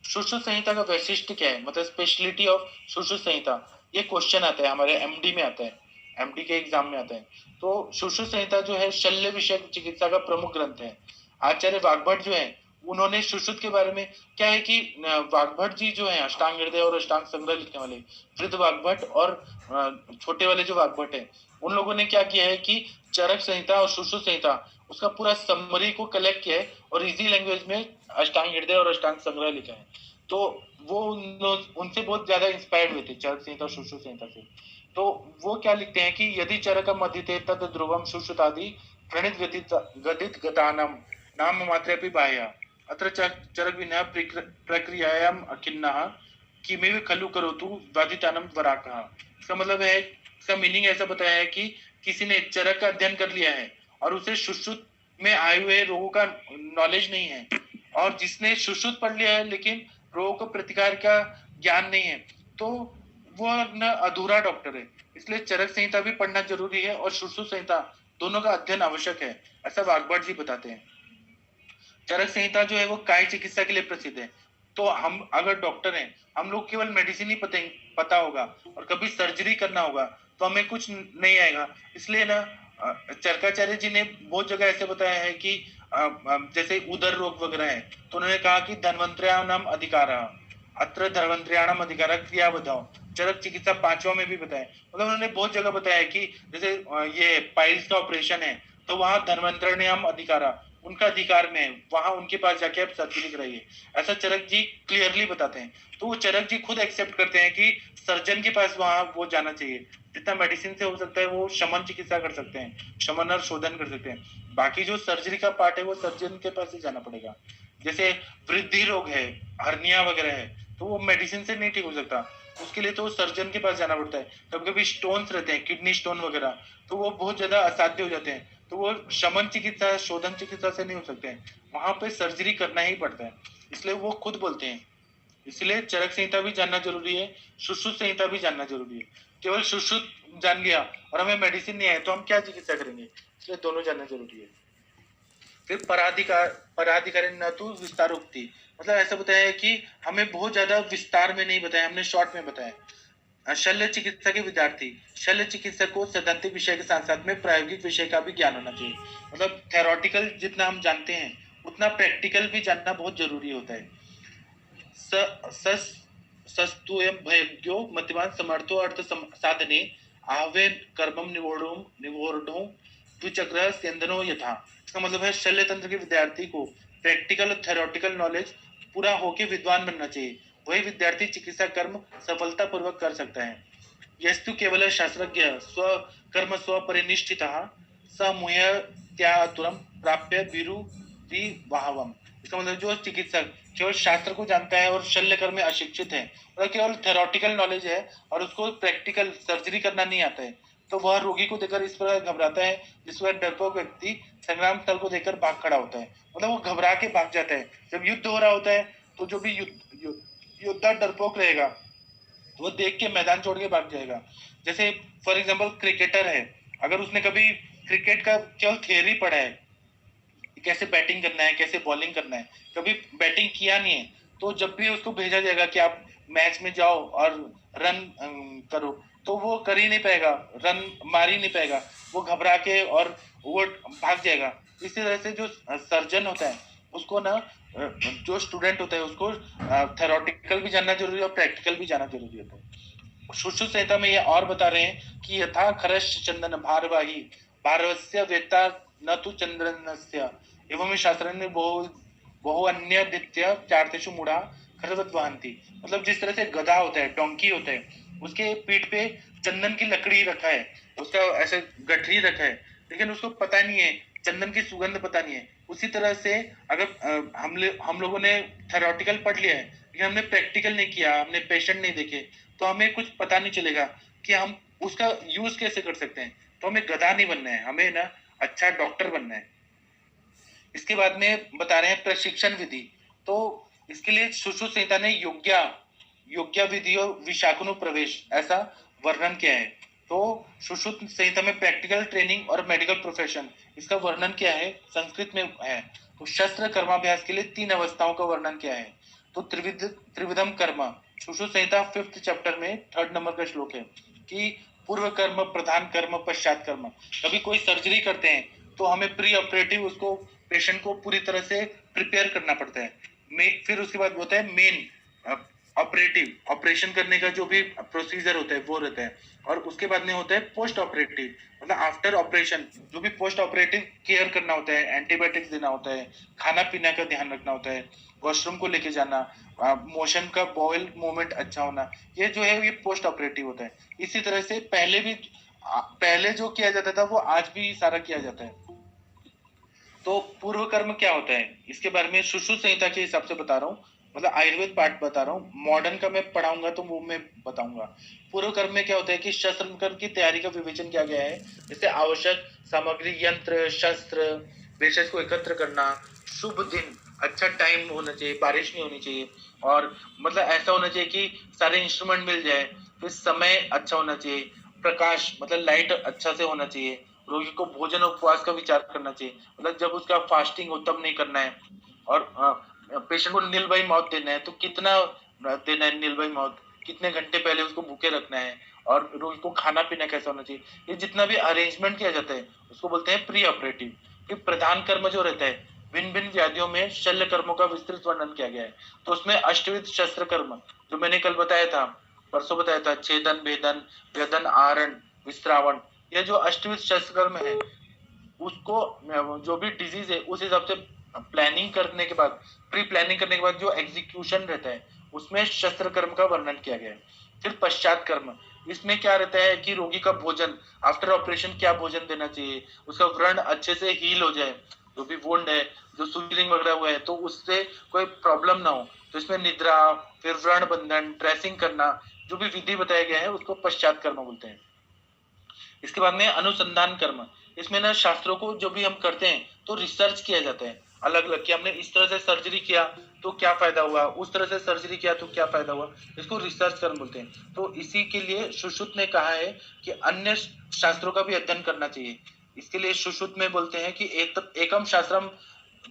सुश्रुत संहिता का वैशिष्ट्य क्या है, मतलब स्पेशलिटी ऑफ सुश्रुत संहिता, ये क्वेश्चन आता है हमारे एमडी में आता है, एमडी के एग्जाम में आता है। तो सुश्रुत संहिता जो है शल्य विषय चिकित्सा का प्रमुख ग्रंथ है। आचार्य वाग्भट जो है, उन्होंने सुश्रुत के बारे में क्या है कि वाग्भट जी जो है अष्टांग हृदय और अष्टांग संग्रह लिखने वाले वृद्ध वाग्भट और छोटे वाले जो वाग्भट है, उन लोगों ने क्या किया है कि चरक संहिता और सुश्रुत संहिता उसका पूरा समरी को कलेक्ट किया है और इजी लैंग्वेज में अष्टांग हृदय और अष्टांग संग्रह लिखा है। तो वो उनसे बहुत ज्यादा इंस्पायर्ड हुए थे, चरक संहिता और सुश्रुत संहिता से। तो वो क्या लिखते हैं कि यदि चरक मध्यते तद ध्रुवम सुश्रुत आदि प्रणित गतित गतानम नाम मात्रेपि बाह्य अत्र चरक विना प्रक्रियायाम अखिन्नः किमेव खलु करोतु वादितानम वराकः। इसका मतलब है, इसका मीनिंग ऐसा बताया है कि किसी ने चरक का अध्ययन कर लिया है और उसे सुश्रुत में आए हुए रोगों का नॉलेज नहीं है, और जिसने सुश्रुत पढ़ लिया है लेकिन रोगों को प्रतिकार का ज्ञान नहीं है, तो वो न अधूरा डॉक्टर है। इसलिए चरक संहिता भी पढ़ना जरूरी है और सुश्रुत संहिता दोनों का अध्ययन आवश्यक है, ऐसा वाग्भट जी बताते हैं। चरक संहिता जो है वो काय चिकित्सा के लिए प्रसिद्ध है। तो हम अगर डॉक्टर हैं, हम लोग केवल मेडिसिन ही पता होगा और कभी सर्जरी करना होगा तो हमें कुछ नहीं आएगा। इसलिए ना चरकाचार्य जी ने बहुत जगह ऐसे बताया है कि जैसे उदर रोग वगैरह है, तो उन्होंने कहा कि धन्वंतर्याणाम अधिकार, अत्र धन्वंतर्याणाम अधिकार क्रिया बताओ, चरक चिकित्सा 5वां में भी बताया। मतलब उन्होंने बहुत जगह बताया कि जैसे ये पाइल्स का ऑपरेशन है, तो वहां धन्वंतर्याणाम अधिकार उनका अधिकार में है, वहां उनके पास जाके आप सर्जरी कराइए, ऐसा चरक जी क्लियरली बताते हैं। तो वो चरक जी खुद एक्सेप्ट करते हैं कि सर्जन के पास वहां वो जाना चाहिए, जितना मेडिसिन से हो सकता है वो शमन चिकित्सा कर सकते हैं, शमन और शोधन कर सकते हैं। बाकी जो सर्जरी का पार्ट है वो सर्जन के पास ही जाना पड़ेगा। जैसे वृद्धि रोग है, हर्निया वगैरह है, तो वो मेडिसिन से नहीं ठीक हो सकता, उसके लिए तो सर्जन के पास जाना पड़ता है। कभी कभी स्टोन्स रहते हैं, किडनी स्टोन वगैरह, तो वो बहुत ज्यादा असाध्य हो जाते हैं, तो वो शमन चिकित्सा शोधन चिकित्सा से नहीं हो सकते हैं, वहां पे सर्जरी करना ही पड़ता है, इसलिए वो खुद बोलते हैं। इसलिए चरक संहिता भी जानना जरूरी है, सुश्रुत संहिता भी जानना जरूरी है। केवल सुश्रुत जान लिया और हमें मेडिसिन नहीं है तो हम क्या चिकित्सा करेंगे, इसलिए दोनों जानना जरूरी है। फिर पराधिकारी न तो विस्तारोक्ति, मतलब ऐसा बताया है कि हमें बहुत ज्यादा विस्तार में नहीं बताया, हमने शॉर्ट में बताया। शल्य चिकित्सा के विद्यार्थी, शल्य चिकित्सक को सैद्धांतिक विषय के साथ साथ में प्रायोगिक विषय का भी ज्ञान होना चाहिए। मतलब थेरोटिकल जितना हम जानते हैं उतना प्रैक्टिकल भी जानना बहुत जरूरी होता है। सस्तुयम भयज्ञो मतिमान समर्थो अर्थ साधने आहवे कर्मम निवोर्ढुम द्विचक्र स्यंदनो यथा। इसका मतलब है शल्य तंत्र के विद्यार्थी को प्रैक्टिकल और थेरोटिकल नॉलेज पूरा होके विद्वान बनना चाहिए, वही विद्यार्थी चिकित्सा कर्म सफलता पूर्वक कर सकता है। यस्तु केवल शास्त्रज्ञ स्व कर्म स्व परिनिष्ठितः स मुह्य त्यातुरम प्राप्य विरुति वाहवम। इसका मतलब जो चिकित्सक केवल शास्त्र को जानता है और शल्य कर्म में अशिक्षित है, मतलब केवल थ्योरेटिकल नॉलेज है और उसको प्रैक्टिकल सर्जरी करना नहीं आता है, तो वह रोगी को देखकर इस प्रकार घबराता है जिस पर डरपोक व्यक्ति संग्राम स्थल को देखकर भाग खड़ा होता है। मतलब वो घबरा के भाग जाता है। जब युद्ध हो रहा होता है तो जो भी योद्धा डरपोक रहेगा वो देख के मैदान छोड़ के भाग जाएगा। जैसे फॉर एग्जाम्पल क्रिकेटर है, अगर उसने कभी क्रिकेट का केवल थियरी पढ़ा है, कैसे बैटिंग करना है, कैसे बॉलिंग करना है, कभी बैटिंग किया नहीं है, तो जब भी उसको भेजा जाएगा कि आप मैच में जाओ और रन करो, तो वो कर ही नहीं पाएगा, रन मार ही नहीं पाएगा, वो घबरा के और वो भाग जाएगा। इसी तरह से जो सर्जन होता है उसको ना, जो स्टूडेंट होता है उसको थ्योरेटिकल भी जानना जरूरी है और प्रैक्टिकल भी जानना जरूरी होता है। सुश्रुत संहिता में ये और बता रहे हैं कि यथा खरश चंदन भारवाही भारवस्य वेता न तो चंद्रनस्य एवं शास्त्र ने बहु अन्य दित्य चारतेषु मूढ़ा खरवत वहंती। मतलब जिस तरह से गधा होता है, डोंकी होता है, उसके पीठ पे चंदन की लकड़ी रखा है, उसका ऐसे गठरी रखा है, लेकिन उसको पता नहीं है, चंदन की सुगंध पता नहीं है। उसी तरह से अगर हम लोगों ने थ्योरेटिकल पढ़ लिया है लेकिन हमने प्रैक्टिकल नहीं किया, हमने पेशेंट नहीं देखे, तो हमें कुछ पता नहीं चलेगा कि हम उसका यूज कैसे कर सकते हैं। तो हमें गधा नहीं बनना है, हमें ना अच्छा डॉक्टर बनना है। इसके बाद में बता रहे हैं प्रशिक्षण विधि। तो इसके लिए सुश्रुत संहिता ने योग्य विधि और विशाखनु प्रवेश ऐसा वर्णन किया है। तो सुश्रुत संहिता में प्रैक्टिकल ट्रेनिंग और मेडिकल प्रोफेशन इसका वर्णन क्या है, संस्कृत में है। तो शस्त्र कर्माभ्यास के लिए 3 अवस्थाओं का वर्णन किया है। तो त्रिविधम कर्म, सुश्रुत संहिता 5th चैप्टर में 3rd नंबर का श्लोक है कि पूर्व कर्म, प्रधान कर्म, पश्चात कर्म। कभी कोई सर्जरी करते हैं तो हमें प्री ऑपरेटिव उसको पेशेंट को पूरी तरह से प्रिपेयर करना पड़ता है। फिर उसके बाद होता है मेन ऑपरेटिव, ऑपरेशन करने का जो भी प्रोसीजर होता है वो रहता है। और उसके बाद में होता है पोस्ट ऑपरेटिव, मतलब आफ्टर ऑपरेशन जो भी पोस्ट ऑपरेटिव केयर करना होता है, एंटीबायोटिक्स देना होता है, खाना पीना का ध्यान रखना होता है, वॉशरूम को लेके जाना, मोशन का बॉयल मूवमेंट अच्छा होना, ये जो है ये पोस्ट ऑपरेटिव होता है। इसी तरह से पहले जो किया जाता था वो आज भी सारा किया जाता है। तो पूर्व कर्म क्या होता है इसके बारे में सुश्रुत संहिता के हिसाब से बता रहा हूँ, मतलब आयुर्वेद पाठ बता रहा हूँ। मॉडर्न का मैं पढ़ाऊंगा तो वो मैं बताऊंगा। पूर्व कर्म में क्या होता है कि शस्त्र कर्म की तैयारी का विवेचन किया गया है, जैसे आवश्यक सामग्री, यंत्र, शस्त्र, भेषज को एकत्र करना, शुभ दिन, अच्छा टाइम होना चाहिए, बारिश नहीं होनी चाहिए, और मतलब ऐसा होना चाहिए कि सारे इंस्ट्रूमेंट मिल जाए, फिर समय अच्छा होना चाहिए, प्रकाश मतलब लाइट अच्छा से होना चाहिए, रोगी को भोजन और उपवास का विचार करना चाहिए, मतलब जब उसका फास्टिंग हो तब नहीं करना है, और पेशेंट को नीलबई मौत देना है तो कितना देना है नीलबई मौत, कितने घंटे पहले उसको भूखे रखना है, और रोगी को खाना पीना कैसा होना चाहिए, ये जितना भी अरेंजमेंट किया जाता है उसको बोलते हैं प्री ऑपरेटिव। फिर प्रधान कर्म जो रहता है, भिन्न भिन्न व्याधियों में शल्य कर्मों का विस्तृत वर्णन किया गया है। तो उसमें अष्टविध शस्त्र कर्म जो मैंने कल बताया था, परसों बताया था, छेदन, भेदन, व्यदन, आरण, विस्त्रावण, ये जो अष्टविध शस्त्र कर्म है उसको जो भी डिजीज है उस हिसाब से प्लानिंग करने के बाद, प्री प्लानिंग करने के बाद जो एग्जीक्यूशन रहता है उसमें शस्त्र कर्म का वर्णन किया गया है। फिर पश्चात कर्म, इसमें क्या रहता है कि रोगी का भोजन, आफ्टर ऑपरेशन क्या भोजन देना चाहिए, उसका व्रण अच्छे से हील हो जाए, जो भी वुंड है, जो सुजरिंग वगैरह हुआ है तो उससे कोई प्रॉब्लम ना हो, तो इसमें निद्रा, फिर व्रण बंधन, ड्रेसिंग करना, जो भी विधि बताया गया है उसको पश्चात कर्म बोलते हैं। इसके बाद में अनुसंधान कर्म, इसमें ना शास्त्रों को जो भी हम करते हैं तो रिसर्च किया जाता है अलग अलग, कि हमने इस तरह से सर्जरी किया तो क्या फायदा हुआ, उस तरह से सर्जरी किया तो क्या फायदा हुआ, इसको रिसर्च कर्म बोलते हैं। तो इसी के लिए सुश्रुत ने कहा है कि अन्य शास्त्रों का भी अध्ययन करना चाहिए। इसके लिए सुश्रुत में बोलते हैं कि एकम शास्त्रम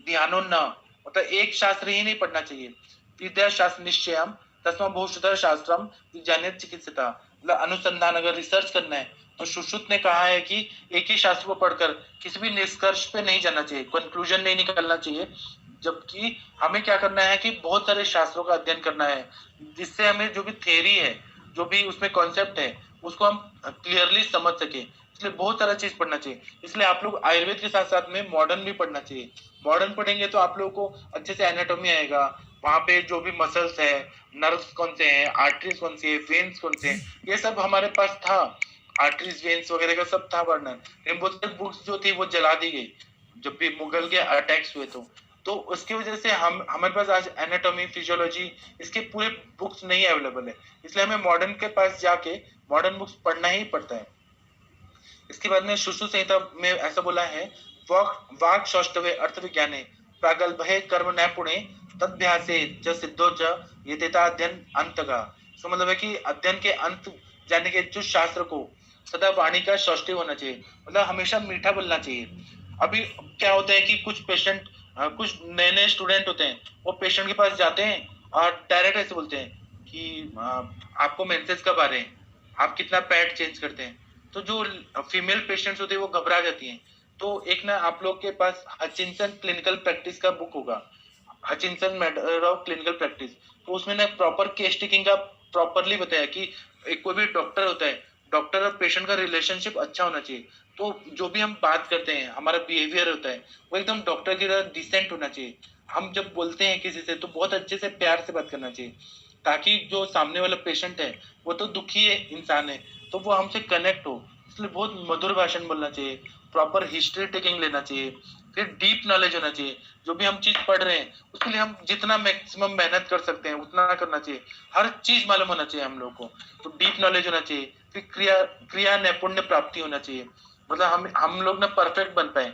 ध्यानो न, मतलब एक शास्त्र ही नहीं पढ़ना चाहिए, विद्या शास्त्र निश्चयम तस्मा बहुशतर शास्त्रम विज्ञान चिकित्सता, मतलब अनुसंधान अगर रिसर्च करना है तो सुश्रुत ने कहा है कि एक ही शास्त्र को पढ़कर किसी भी निष्कर्ष पे नहीं जाना चाहिए, कंक्लूजन नहीं निकालना चाहिए, जबकि हमें क्या करना है कि बहुत सारे शास्त्रों का अध्ययन करना है, जिससे हमें जो भी थ्योरी है, जो भी उसमें कॉन्सेप्ट है उसको हम क्लियरली समझ सके। इसलिए बहुत सारा चीज पढ़ना चाहिए। इसलिए आप लोग आयुर्वेद के साथ साथ में मॉडर्न भी पढ़ना चाहिए। मॉडर्न पढ़ेंगे तो आप लोगों को अच्छे से एनाटॉमी आएगा, वहां पे जो भी मसल्स है, नर्व्स कौन से हैं, आर्टरीज कौन सी है, वेन्स कौन से हैं, ये सब हमारे पास था, आर्टरीज, वेन्स वगैरह का सब था वर्णन। लेकिन बहुत बुक्स जो थी वो जला दी गई, जब भी मुगल के अटैक्स हुए तो उसकी वजह से हम हमारे पास आज एनाटॉमी फिजियोलॉजी इसके पूरे बुक्स नहीं अवेलेबल है, इसलिए हमें मॉडर्न के पास जाके मॉडर्न बुक्स पढ़ना ही पड़ता है। इसके बाद में सुश्रु संहिता में ऐसा बोला है, वाक् सौष्ठवे अर्थ विज्ञाने प्रागल्भे कर्म नैपुणे तद्भ्यासे च सिद्धो च यतेता अध्ययन अंतगा। तो मतलब है कि अध्ययन के अंत जाने के जो शास्त्र को सदा वाणी का सौष्ठव होना चाहिए, मतलब हमेशा मीठा बोलना चाहिए। अभी क्या होता है कि कुछ पेशेंट कुछ नए नए स्टूडेंट होते हैं, वो पेशेंट के पास जाते हैं और डायरेक्ट ऐसे बोलते हैं कि आपको मेंसेस कब आ रहे हैं, आप कितना पैड चेंज करते हैं। तो जो फीमेल पेशेंट्स होते हैं वो घबरा जाती हैं। तो एक ना आप लोग के पास हचिंसन क्लिनिकल प्रैक्टिस का बुक होगा, Hutchinson matter of clinical practice, तो उसमें ना प्रॉपर केस टेकिंग का प्रॉपरली बताया कि एक कोई भी डॉक्टर होता है, डॉक्टर और पेशेंट का रिलेशनशिप अच्छा होना चाहिए। तो जो भी हम बात करते हैं, हमारा बिहेवियर होता है, वो एकदम डॉक्टर की तरह डिसेंट होना चाहिए। हम जब बोलते हैं किसी से तो बहुत अच्छे से प्यार से बात करना चाहिए, ताकि जो सामने वाला पेशेंट है वो तो दुखी है इंसान है, तो वो हमसे कनेक्ट हो। इसलिए बहुत मधुर भाषण बोलना चाहिए, प्रॉपर हिस्ट्री टेकिंग लेना चाहिए, फिर डीप नॉलेज होना चाहिए। जो भी हम चीज पढ़ रहे हैं उसके लिए हम जितना मैक्सिमम मेहनत कर सकते हैं उतना करना चाहिए, हर चीज मालूम होना चाहिए हम लोग को। तो डीप नॉलेज होना चाहिए, फिर क्रिया क्रिया नैपुण्य प्राप्ति होना चाहिए, मतलब हम लोग ना परफेक्ट बन पाए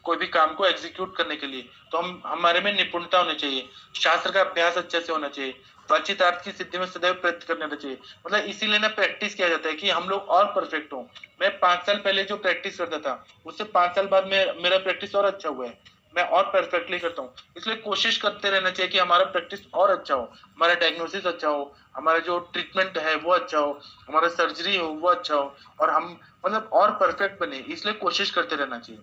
कोई भी काम को एग्जीक्यूट करने के लिए, तो हम हमारे में निपुणता होनी चाहिए, शास्त्र का अभ्यास अच्छे से होना चाहिए, वाचितार्थ की सिद्धि में सदैव प्रयत्न करना चाहिए। मतलब इसीलिए ना प्रैक्टिस किया जाता है कि हम लोग और परफेक्ट हो। मैं 5 साल पहले जो प्रैक्टिस करता था उससे 5 साल बाद में मेरा प्रैक्टिस और अच्छा हुआ है, मैं और परफेक्टली करता हूँ। इसलिए कोशिश करते रहना चाहिए कि हमारा प्रैक्टिस और अच्छा हो, हमारा डायग्नोसिस अच्छा हो, हमारा जो ट्रीटमेंट है वो अच्छा हो, हमारा सर्जरी हो वो अच्छा हो, और हम मतलब और परफेक्ट बने, इसलिए कोशिश करते रहना चाहिए।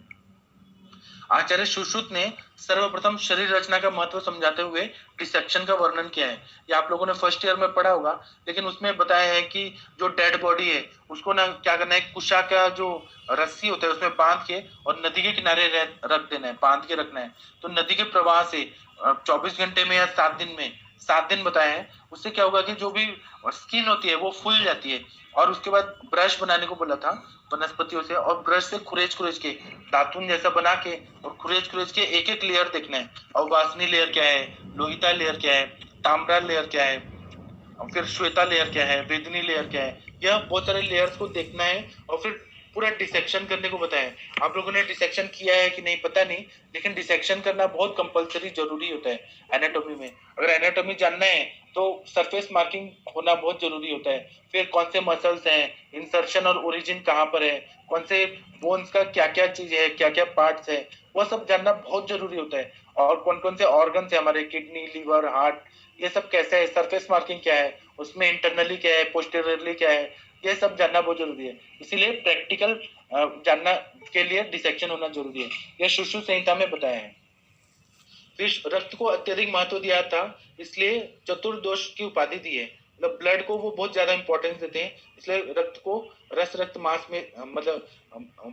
आचार्य सुश्रुत ने सर्वप्रथम शरीर रचना का महत्व समझाते हुए डिसेक्शन का वर्णन किया है। ये आप लोगों ने फर्स्ट ईयर में पढ़ा होगा, लेकिन उसमें बताया है कि जो डेड बॉडी है उसको ना क्या करना है, कुशा का जो रस्सी होता है उसमें बांध के और नदी के किनारे रख देना है, बांध के रखना है। तो नदी के प्रवाह से 24 घंटे में या 7 दिन में, 7 दिन बताया है, उससे क्या होगा कि जो भी स्किन होती है वो फूल जाती है। और उसके बाद ब्रश बनाने को बोला था वनस्पतियों से, और ब्रश से खुरेच खुरेच के दातुन जैसा बना के और खुरेच खुरेच के एक एक लेयर देखना है। और वासनी लेयर क्या है, लोहिता लेयर क्या है, ताम्रा लेयर क्या है, और फिर श्वेता लेयर क्या है, वेदनी लेयर क्या है, यह बहुत सारे लेयर्स को देखना है। और फिर पूरा डिसेक्शन करने को बताया है। आप लोगों ने डिसेक्शन किया है कि नहीं पता नहीं, लेकिन डिसेक्शन करना बहुत कंपलसरी जरूरी होता है एनाटॉमी में। अगर एनाटॉमी जानना है तो सरफेस मार्किंग होना बहुत जरूरी होता है। फिर कौन से मसल्स हैं, इंसर्शन और ओरिजिन कहाँ पर है, कौन से बोन्स का क्या क्या चीज है, क्या क्या पार्ट्स है, वह सब जानना बहुत जरूरी होता है। और कौन कौन से ऑर्गन है हमारे, किडनी, लीवर, हार्ट, ये सब कैसे है, सरफेस मार्किंग क्या है, उसमें इंटरनली क्या है, पोस्टीरियरली क्या है, ये सब जानना बहुत जरूरी है। इसीलिए प्रैक्टिकल जानना के लिए डिसेक्शन होना जरूरी है, यह सुश्रुत संहिता में बताया है। फिर रक्त को अत्यधिक महत्व दिया था, इसलिए चतुर्दोष की उपाधि दी है। मतलब ब्लड को वो बहुत ज्यादा इंपॉर्टेंस देते हैं, इसलिए रक्त को रस रक्त मांस में मतलब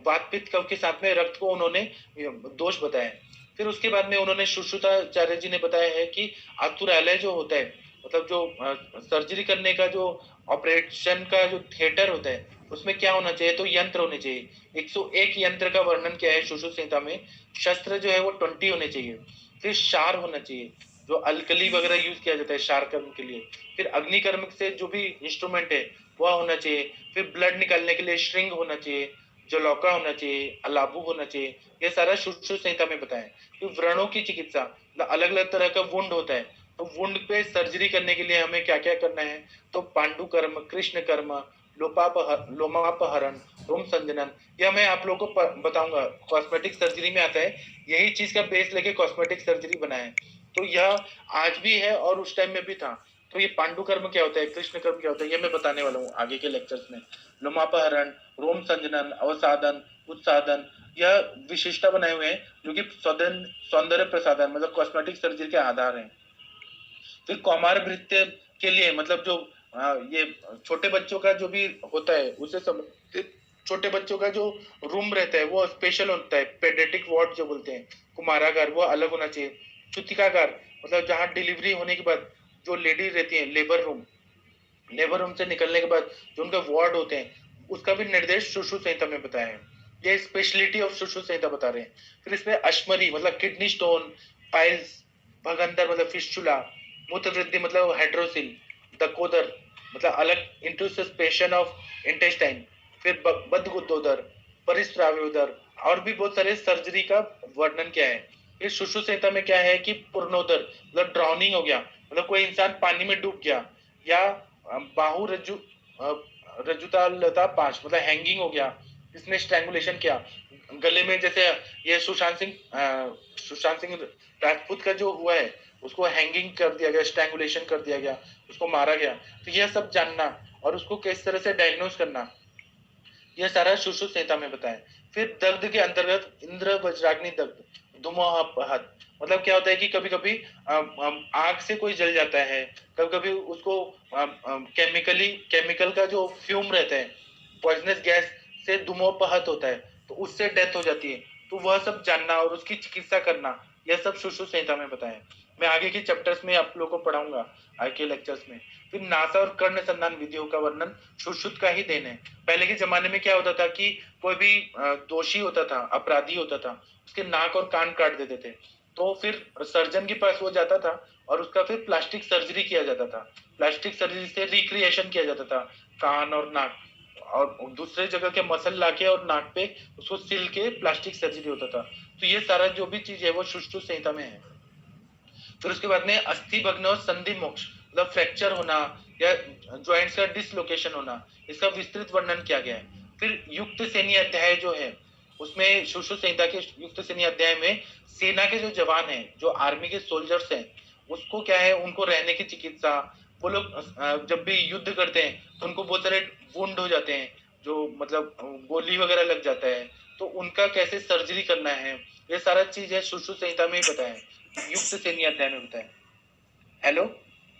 वात पित्त कफ के साथ में रक्त को उन्होंने दोष बताया है। फिर उसके बाद में उन्होंने सुश्रुताचार्य जी ने बताया है कि आतुरालय जो होता है, मतलब जो सर्जरी करने का जो ऑपरेशन का जो थिएटर होता है उसमें क्या होना चाहिए, तो यंत्र होने चाहिए। 101 यंत्र का वर्णन किया है सुश्रुत संहिता में। शस्त्र जो है वो 20 होने चाहिए। फिर शार होना चाहिए, जो अल्कली वगैरह यूज किया जाता है शार कर्म के लिए। फिर अग्निकर्म से जो भी इंस्ट्रूमेंट है वह होना चाहिए। फिर ब्लड निकालने के लिए श्रिंग होना चाहिए, जलौका होना चाहिए, अलाबू होना चाहिए। ये सारा सुश्रुत संहिता में बताया है। फिर व्रणों की चिकित्सा, अलग अलग तरह का वुंड होता है, तो वुंड पे सर्जरी करने के लिए हमें क्या क्या करना है, तो पांडु कर्म, कृष्ण कर्म, लोमापहरण, रोम संजनन, यह मैं आप लोगों को बताऊंगा। कॉस्मेटिक सर्जरी में आता है, यही चीज का बेस लेके कॉस्मेटिक सर्जरी बना है। तो यह आज भी है और उस टाइम में भी था। तो ये पांडु कर्म क्या होता है, कृष्ण कर्म क्या होता है, ये मैं बताने वाला हूँ आगे के लेक्चर्स में। लोमापहरण, रोम संजनन, अवसादन, उत्सादन, यह विशिष्टता बनाए हुए हैं जो कि सौंदर्य प्रसादन मतलब कॉस्मेटिक सर्जरी के आधार हैं। फिर कौमार भृत्य के लिए मतलब जो ये छोटे बच्चों का जो भी होता है उसे सब, छोटे बच्चों का जो रूम रहता है वो स्पेशल होता है, पेडियाट्रिक वार्ड जो बोलते हैं, कुमारागार, वो अलग होना चाहिए। चुतिकागार मतलब जहाँ डिलीवरी होने के बाद जो लेडी रहती है, लेबर रूम से निकलने के बाद जो उनके वार्ड होते हैं, उसका भी निर्देश सुश्रुत संहिता में बताया है। ये स्पेशलिटी ऑफ सुश्रुत संहिता बता रहे हैं। फिर इसमें अश्मरी मतलब किडनी स्टोन, पाइल्स, भगंदर मतलब फिस्चुला, मूत्र वृद्धि मतलब हाइड्रोसिल, दकोदर मतलब अलग इंटरसस्पेशन ऑफ इंटेस्टाइन, फिर बदगुदोदर, परिस्राव्योदर, और भी बहुत सारे सर्जरी का वर्णन क्या है। इस सुश्रुत संहिता में क्या है कि पूर्णोदर मतलब ड्राउनिंग हो गया, मतलब कोई इंसान पानी में डूब गया, या बाहु रज्जु रज्जुतालता पांच मतलब हैंगिंग हो गया, इसने स्ट्रैंगुलेशन किया गले में, जैसे ये सुशांत सिंह राजपूत का जो हुआ है, उसको हैंगिंग कर दिया गया, स्ट्रैंगुलेशन कर दिया गया, उसको मारा गया। तो यह सब जानना और उसको किस तरह से डायग्नोज करना, यह सारा सुश्रुत संहिता में बताया। फिर दग्ध के अंतर्गत इंद्र वज्राग्नि दग्ध, धूमोपहत मतलब क्या होता है कि कभी कभी आग से कोई जल जाता है, कभी कभी उसको केमिकल का जो फ्यूम रहता है, पॉइजनस गैस से धूमोपहत होता है, तो उससे डेथ हो जाती है। तो वह सब जानना और उसकी चिकित्सा करना, यह सब सुश्रुत संहिता में बताया। मैं आगे के चैप्टर्स में आप लोगों को पढ़ाऊंगा, आगे के लेक्चर्स में। फिर नासा और कर्ण संधान विधियों का वर्णन सुश्रुत का ही देन है। पहले के जमाने में क्या होता था कि कोई भी दोषी होता था, अपराधी होता था, उसके नाक और कान काट देते थे, तो फिर सर्जन के पास वो जाता था और उसका फिर प्लास्टिक सर्जरी किया जाता था। प्लास्टिक सर्जरी से रिक्रिएशन किया जाता था कान और नाक, और दूसरे जगह के मसल लाके और नाक पे उसको सिल के प्लास्टिक सर्जरी होता था। तो ये सारा जो भी चीज है वो सुश्रुत संहिता में है। फिर उसके बाद में अस्थि भग्न और संधि मोक्ष मतलब फ्रैक्चर होना या जॉइंट्स का डिसलोकेशन होना, इसका विस्तृत वर्णन किया गया है। फिर युक्त सेनी अध्याय जो है, उसमें सुश्रुत संहिता के युक्त सेनी अध्याय में सेना के जो जवान हैं, जो आर्मी के सोल्जर्स हैं, उसको क्या है, उनको रहने की चिकित्सा, वो लोग जब भी युद्ध करते हैं तो उनको बहुत सारे वुंड हो जाते हैं, जो मतलब गोली वगैरह लग जाता है, तो उनका कैसे सर्जरी करना है, ये सारा चीज है सुश्रुत संहिता में ही बताया है, युक्त सेनी अध्याय में बताया। हेलो,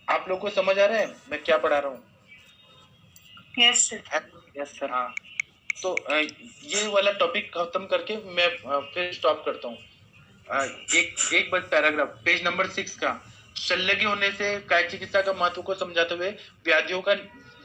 आप लोग को समझ आ रहा है मैं क्या पढ़ा रहा हूँ? Yes sir. Yes sir. हाँ, तो ये वाला टॉपिक खत्म करके मैं फिर स्टॉप करता हूँ। एक एक बस पैराग्राफ पेज नंबर 6 का, शल्य होने से काय चिकित्सा का महत्व को समझाते हुए व्याधियों का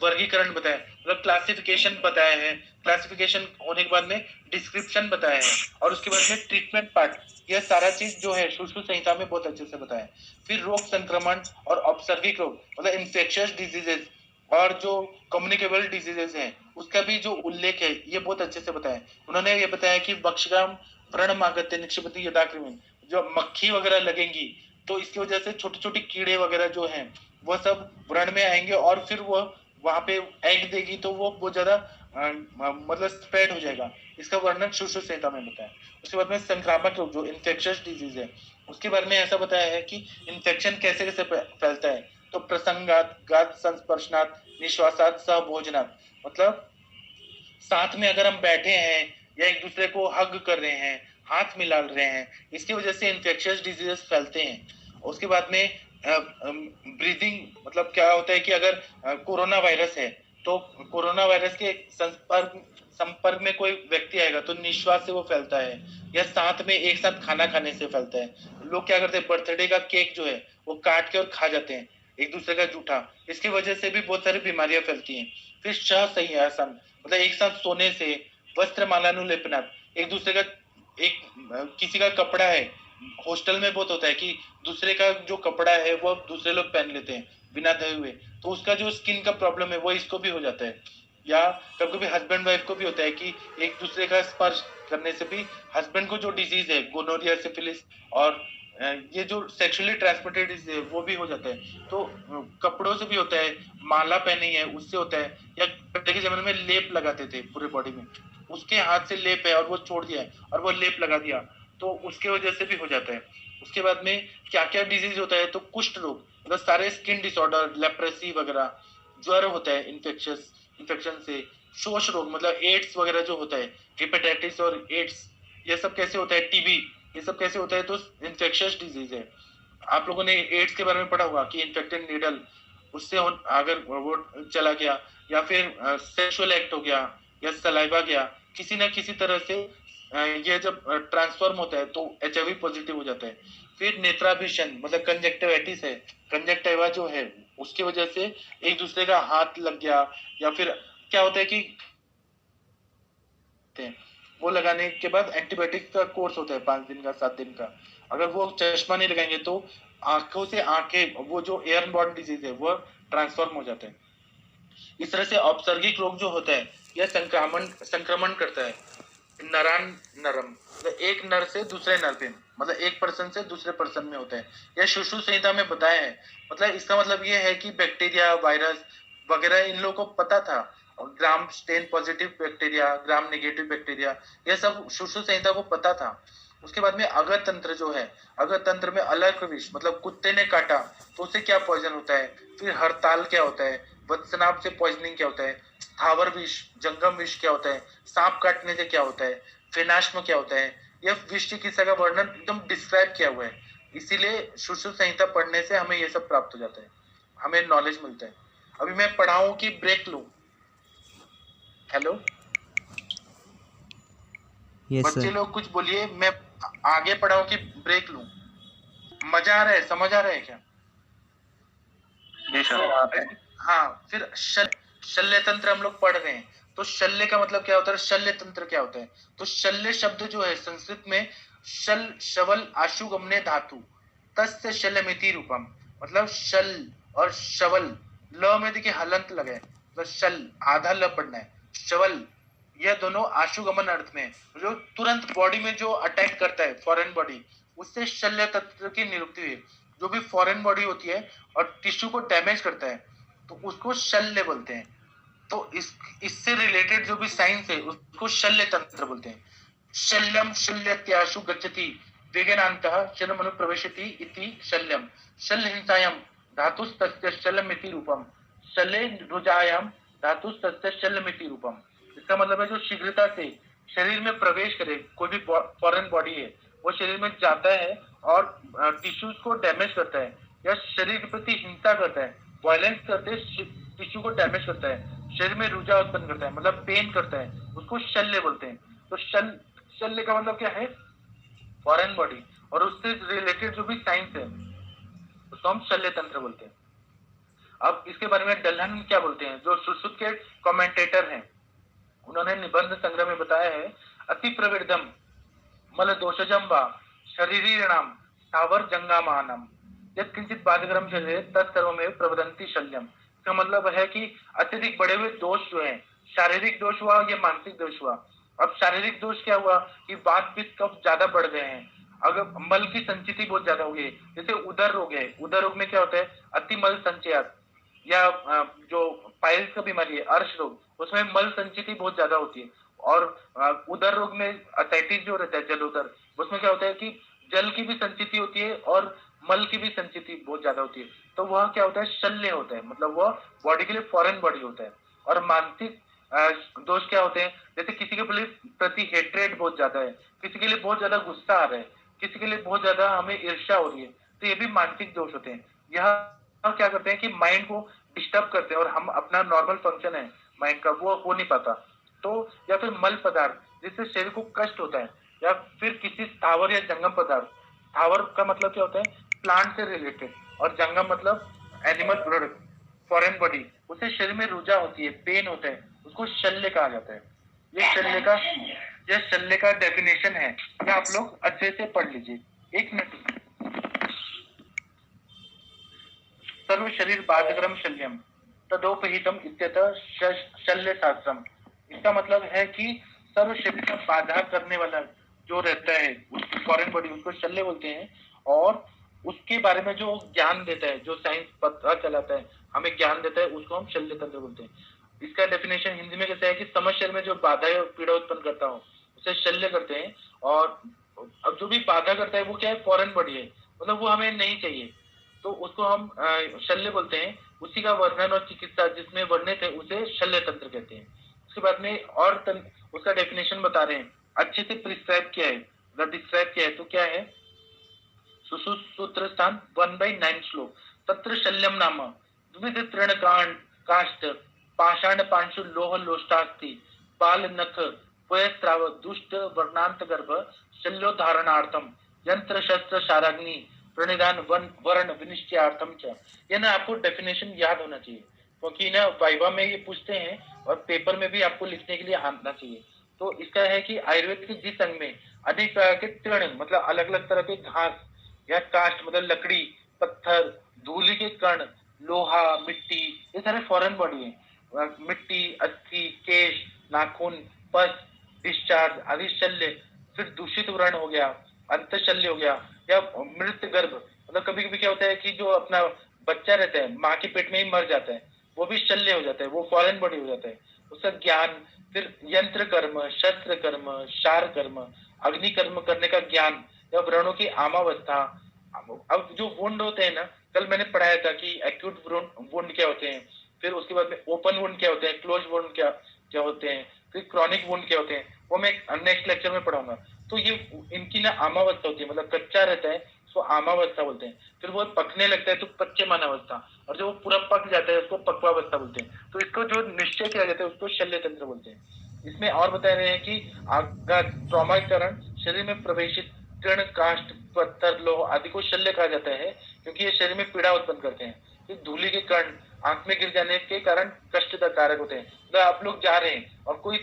वर्गीकरण बताया, मतलब क्लासिफिकेशन बताया है। क्लासिफिकेशन होने के बाद में डिस्क्रिप्शन बताया है, और उसके बाद में ट्रीटमेंट पार्ट, यह सारा चीज जो है सुश्रुत संहिता में बहुत अच्छे से बताया। फिर रोग संक्रमण और औपसर्गिक रोग मतलब इन्फेक्शियस डिजीजेस और जो कम्युनिकेबल डिजीजेस हैं, उसका भी जो उल्लेख है ये बहुत अच्छे से बताया। उन्होंने ये बताया कि वक्षगाम व्रणमागत्य निक्षिपति यदाकृमिन, जो मक्खी वगैरह लगेंगी तो इसकी वजह से छोटे छोटे कीड़े वगैरह जो हैं वो सब व्रण में आएंगे, और फिर वो वहां पे एग देगी, तो वो बहुत ज्यादा मतलब स्प्रेड हो जाएगा। इसका वर्णन सुश्रुत संहिता में बताया। उसके बाद में संक्रामक रोग जो इन्फेक्शियस डिजीज है, उसके बारे में ऐसा बताया है कि इन्फेक्शन कैसे कैसे फैलता है। तो प्रसंगात, गात संस्पर्शनात्, निश्वासात, सह भोजनात् मतलब साथ में अगर हम बैठे हैं या एक दूसरे को हग कर रहे हैं, हाथ मिला रहे हैं, इसकी वजह से इन्फेक्शियस डिजीजेस फैलते हैं। उसके बाद में ब्रीदिंग मतलब क्या होता है कि अगर कोरोना वायरस है तो कोरोना वायरस के संपर्क में कोई व्यक्ति आएगा तो निश्वास से वो फैलता है, या साथ में एक साथ खाना खाने से फैलता है। लोग क्या करते हैं, बर्थडे का केक जो है वो काट के और खा जाते हैं एक दूसरे का जूठा, इसकी वजह से भी बहुत सारी बीमारियां फैलती हैं। फिर सह संयासन मतलब एक साथ सोने से, वस्त्र मालानुलेपनात् एक दूसरे का, एक किसी का कपड़ा है, हॉस्टल में बहुत होता है कि दूसरे का जो कपड़ा है वो दूसरे लोग पहन लेते हैं बिना धोए हुए, तो उसका जो स्किन का प्रॉब्लम है वो इसको भी हो जाता है। या कभी कभी हस्बैंड वाइफ को भी होता है कि एक दूसरे का स्पर्श करने से भी हस्बैंड को जो डिजीज है गोनोरिया, सिफिलिस और ये जो सेक्सुअली ट्रांसमिटेड डिजीज है वो भी हो जाता है। तो कपड़ों से भी होता है, माला पहनी है उससे होता है, या पहले के जमाने में लेप लगाते थे पूरे बॉडी में, उसके हाथ से लेप है और वो छोड़ दिया है और वो लेप लगा दिया, तो उसके वजह से भी हो जाता है। उसके बाद में क्या क्या डिजीज होता है, तो कुष्ठ रोग मतलब सारे स्किन डिसऑर्डर, लेप्रेसी वगैरह, ज्वर होता है इन्फेक्शन से, शोष रोग मतलब एड्स वगैरह जो होता है, हेपेटाइटिस और एड्स, ये सब कैसे होता है, टीबी, ये सब कैसे होता है, तो इन्फेक्शियस डिजीज है। आप लोगों ने एड्स के बारे में पढ़ा होगा कि इन्फेक्टेड नीडल, उससे अगर वो चला गया, या फिर सेक्सुअल एक्ट हो गया, या सलाइवा गया, किसी ना किसी तरह से ये जब ट्रांसफॉर्म होता है तो एचआईवी पॉजिटिव हो जाता है। फिर नेत्राभिषण मतलब कंजक्टिवाइटिस है, कंजक्टिवा जो है उसकी वजह से एक दूसरे का हाथ लग गया, या फिर क्या होता है कि वो लगाने के बाद एंटीबायोटिक का कोर्स होता है 5 दिन का 7 दिन का। अगर वो चश्मा नहीं लगाएंगे तो आंखों से आंखें, वो जो एयर बॉर्न डिजीज है वो ट्रांसफॉर्म हो जाता है। इस तरह से औपसर्गिक रोग जो होता है यह संक्रमण करता है नरान नरम, मतलब एक नर से दूसरे नर पे, मतलब एक पर्सन से दूसरे पर्सन में होता है। यह शिशु संहिता में बताया है। मतलब इसका मतलब ये है कि बैक्टीरिया, वायरस वगैरह इन लोगों को पता था। और Gram stain positive bacteria, Gram negative bacteria, यह सब शिशु संहिता को पता था। उसके बाद में अगर तंत्र जो है, अगर तंत्र में अलर्क विष, मतलब कुत्ते ने काटा तो उससे क्या पॉइजन होता है, फिर हड़ताल क्या होता है, वत्सनाभ से पॉइजनिंग क्या होता है, स्थावर विष, जंगम विष क्या होता है, सांप काटने से क्या होता है, फेनाश्म क्या होता है, यह विष चिकित्सा का वर्णन एकदम डिस्क्राइब किया हुआ है। इसीलिए शिशु संहिता पढ़ने से हमें ये सब प्राप्त हो जाता है, हमें नॉलेज मिलता है। अभी मैं पढ़ाऊं कि ब्रेक लूं? हेलो यस बच्चे सर। लोग कुछ बोलिए, मैं आगे पढ़ाऊं कि ब्रेक लूं? मजा आ रहा है, समझ आ रहा है क्या? तो हाँ, फिर शल्य तंत्र हम लोग पढ़ रहे हैं। तो शल्य का मतलब क्या होता है, शल्य तंत्र क्या होता है? तो शल्य शब्द जो है संस्कृत में शल शवल आशुगमने धातु तस्य शल्यमिति रूपम, मतलब शल और शवल, ल में देखिए हलंत लगे, मतलब शल आधा ल पढ़ना है, शवल, यह दोनों आशुगमन अर्थ में, जो तुरंत बॉडी में जो अटैक करता है फॉरेन बॉडी, उससे शल्य तंत्र की निरुक्ति हुई। जो भी फॉरेन बॉडी होती है और टिश्यू को डैमेज करता है तो उसको शल्य बोलते हैं। तो इससे रिलेटेड जो भी साइंस है उसको शल्य तंत्र बोलते हैं। शल्यम शल्यत्याशु गच्छति वेगेनान्तः शल्यमनु प्रवेशति इति शल्यम। शल्य हिंसायाम धातुस्तस्य शल्यमिति रूपम। शल्य रुजायाम धातुस्तस्य शल्यमिति रूपम। इसका मतलब है जो शीघ्रता से शरीर में प्रवेश करे, कोई भी फॉरेन बॉडी है वो शरीर में जाता है और टिश्यूज को डैमेज करता है या शरीर के प्रति हिंसा करता है, वायलेंस करते टिश्यू को डैमेज करता है, शरीर में रुझान उत्पन्न करता है, मतलब पेन करता है, उसको शल्य बोलते हैं। तो शल्य का मतलब क्या है, फॉरेन बॉडी, और उससे रिलेटेड जो भी साइंस है उसको हम शल्य तंत्र बोलते हैं। अब इसके बारे में डल्हन क्या बोलते हैं, जो सुश्रुत के कमेंटेटर हैं, उन्होंने निबंध संग्रह में बताया है, अति प्रवृद्धम मल दोषजम वा शरीरीणाम स्थावर जंगामानम यत्किंचित बाधकरम शरीर तत्सर्वमेव प्रवदन्ति शल्यम। इसका मतलब है कि अत्यधिक बढ़े हुए दोष जो है, शारीरिक दोष हुआ या मानसिक दोष हुआ। अब शारीरिक दोष क्या हुआ कि वात पित्त कफ ज्यादा बढ़ गए हैं, अगर मल की संचिति बहुत ज्यादा हो गई, जैसे उदर रोग है, उदर रोग में क्या होता है, अति मल संचयात, या जो पाइल्स का बीमारी है अर्श रोग, उसमें मल संचिति बहुत ज्यादा होती है। और उदर रोग में असाइटिस जो रहता है जलोदर, उसमें क्या होता है कि जल की भी संचिति होती है और मल की भी संचिति बहुत ज्यादा होती है। तो वह क्या होता है, शल्य होता है, मतलब वह बॉडी के लिए फॉरेन बॉडी होता है। और मानसिक दोष क्या होते हैं, जैसे किसी के प्रति हेट्रेड बहुत ज्यादा है, किसी के लिए बहुत ज्यादा गुस्सा आ रहा है, किसी के लिए बहुत ज्यादा हमें ईर्ष्या हो रही है, तो ये भी मानसिक दोष होते हैं। यह क्या करते हैं कि माइंड को डिस्टर्ब करते हैं और हम अपना नॉर्मल फंक्शन है माइंड का वो हो नहीं पाता। तो या फिर मल पदार्थ जिससे शरीर को कष्ट होता है, या फिर किसी स्थावर या जंगम पदार्थ, स्थावर का मतलब क्या होता है, प्लांट से रिलेटेड, और जंगम मतलब एनिमल प्रोडक्ट, फॉरेन बॉडी, उससे शरीर में रुझा होती है, पेन होता है, उसको शल्य कहा जाता है। ये शल्य का डेफिनेशन है, ये आप लोग अच्छे से पढ़ लीजिए। एक मिनट, सर्व शरीर बाधकरम शल्यम तदोपहितम इत्यतः शल्य शास्त्रम। इसका मतलब है कि सर्व शरीर का बाधा करने वाला जो रहता है फॉरेन बॉडी, उसको शल्य बोलते हैं। और उसके बारे में जो ज्ञान देता है, जो साइंस पता चलाता है, हमें ज्ञान देता है, उसको हम शल्य तंत्र बोलते हैं। इसका डेफिनेशन हिंदी में कैसा है कि समस्त शरीर में जो बाधा या पीड़ा उत्पन्न करता हो उसे शल्य करते हैं। और अब जो भी बाधा करता है वो क्या है, फॉरेन बॉडी है, मतलब वो हमें नहीं चाहिए, तो उसको हम शल्य बोलते हैं। उसी का वर्णन और चिकित्सा जिसमें वर्णित है उसे शल्य तंत्र कहते हैं। उसके बाद में और उसका डेफिनेशन बता रहे हैं, अच्छे से प्रिस्क्राइब किया है, डिस्क्राइब किया है। तो क्या है, सूत्र स्थान 1/9 श्लोक, तत्र शल्यम नाम द्विविध तृण काष्ठ पाषाण पांशु लोह लोष्टास्ति बाल नख पयस्त्राव दुष्ट वर्णांत गर्भ शल्योधारणार्थम यंत्र शस्त्र शाराग्नि प्रणिधान वर्ण विनिश्चयार्थम च। ये ना आपको डेफिनेशन याद होना चाहिए, क्योंकि ना वाइवा में ये पूछते हैं और पेपर में भी आपको लिखने के लिए आना चाहिए। तो इसका है कि आयुर्वेद के जिस अंग में अधिक प्रकार के तृण मतलब अलग अलग तरह के घास या काष्ठ मतलब लकड़ी, पत्थर, धूलि के कण, लोहा, मिट्टी, ये सारे फॉरेन बॉडी है। मिट्टी, अस्थि, केश, नाखून, पस, डिस्चार्ज आदि शल्य, फिर दूषित व्रण हो गया, अंतशल्य हो गया, या मृत गर्भ मतलब कभी कभी क्या होता है कि जो अपना बच्चा रहता है माँ के पेट में ही मर जाता है, वो भी शल्य हो जाता है, वो फॉरेन बॉडी हो जाता है। उसका ज्ञान, फिर यंत्र कर्म, शस्त्र कर्म, शार कर्म, अग्नि कर्म करने का ज्ञान, या व्रणों की आमावस्था। अब जो वुंड होते हैं ना, कल मैंने पढ़ाया था कि एक्यूट वुंड क्या होते हैं, फिर उसके बाद में ओपन वुंड क्या होते हैं, क्लोज वुंड क्या क्या होते हैं, फिर क्रॉनिक वुंड क्या होते हैं, वो मैं नेक्स्ट लेक्चर में पढ़ाऊंगा। तो ये इनकी ना आमावस्था होती है, मतलब कच्चा रहता है उसको आमावस्था बोलते हैं, फिर वो पकने लगता है तो पच्चे मानावस्था, और जब वो पूरा पक जाता है उसको पक्वावस्था बोलते हैं। तो इसको जो निश्चय किया जाता है उसको शल्य तंत्र बोलते हैं। इसमें और बता रहे हैं कि आघात ट्रॉमा के कारण शरीर में प्रवेशित तृण, काष्ठ, पत्थर, लोह आदि को शल्य कहा जाता है, क्योंकि ये शरीर में पीड़ा उत्पन्न करते हैं। फिर धूलि के कण आंख में गिर जाने के कारण कष्टकारक होते हैं। तो आप लोग जा रहे हैं और कोई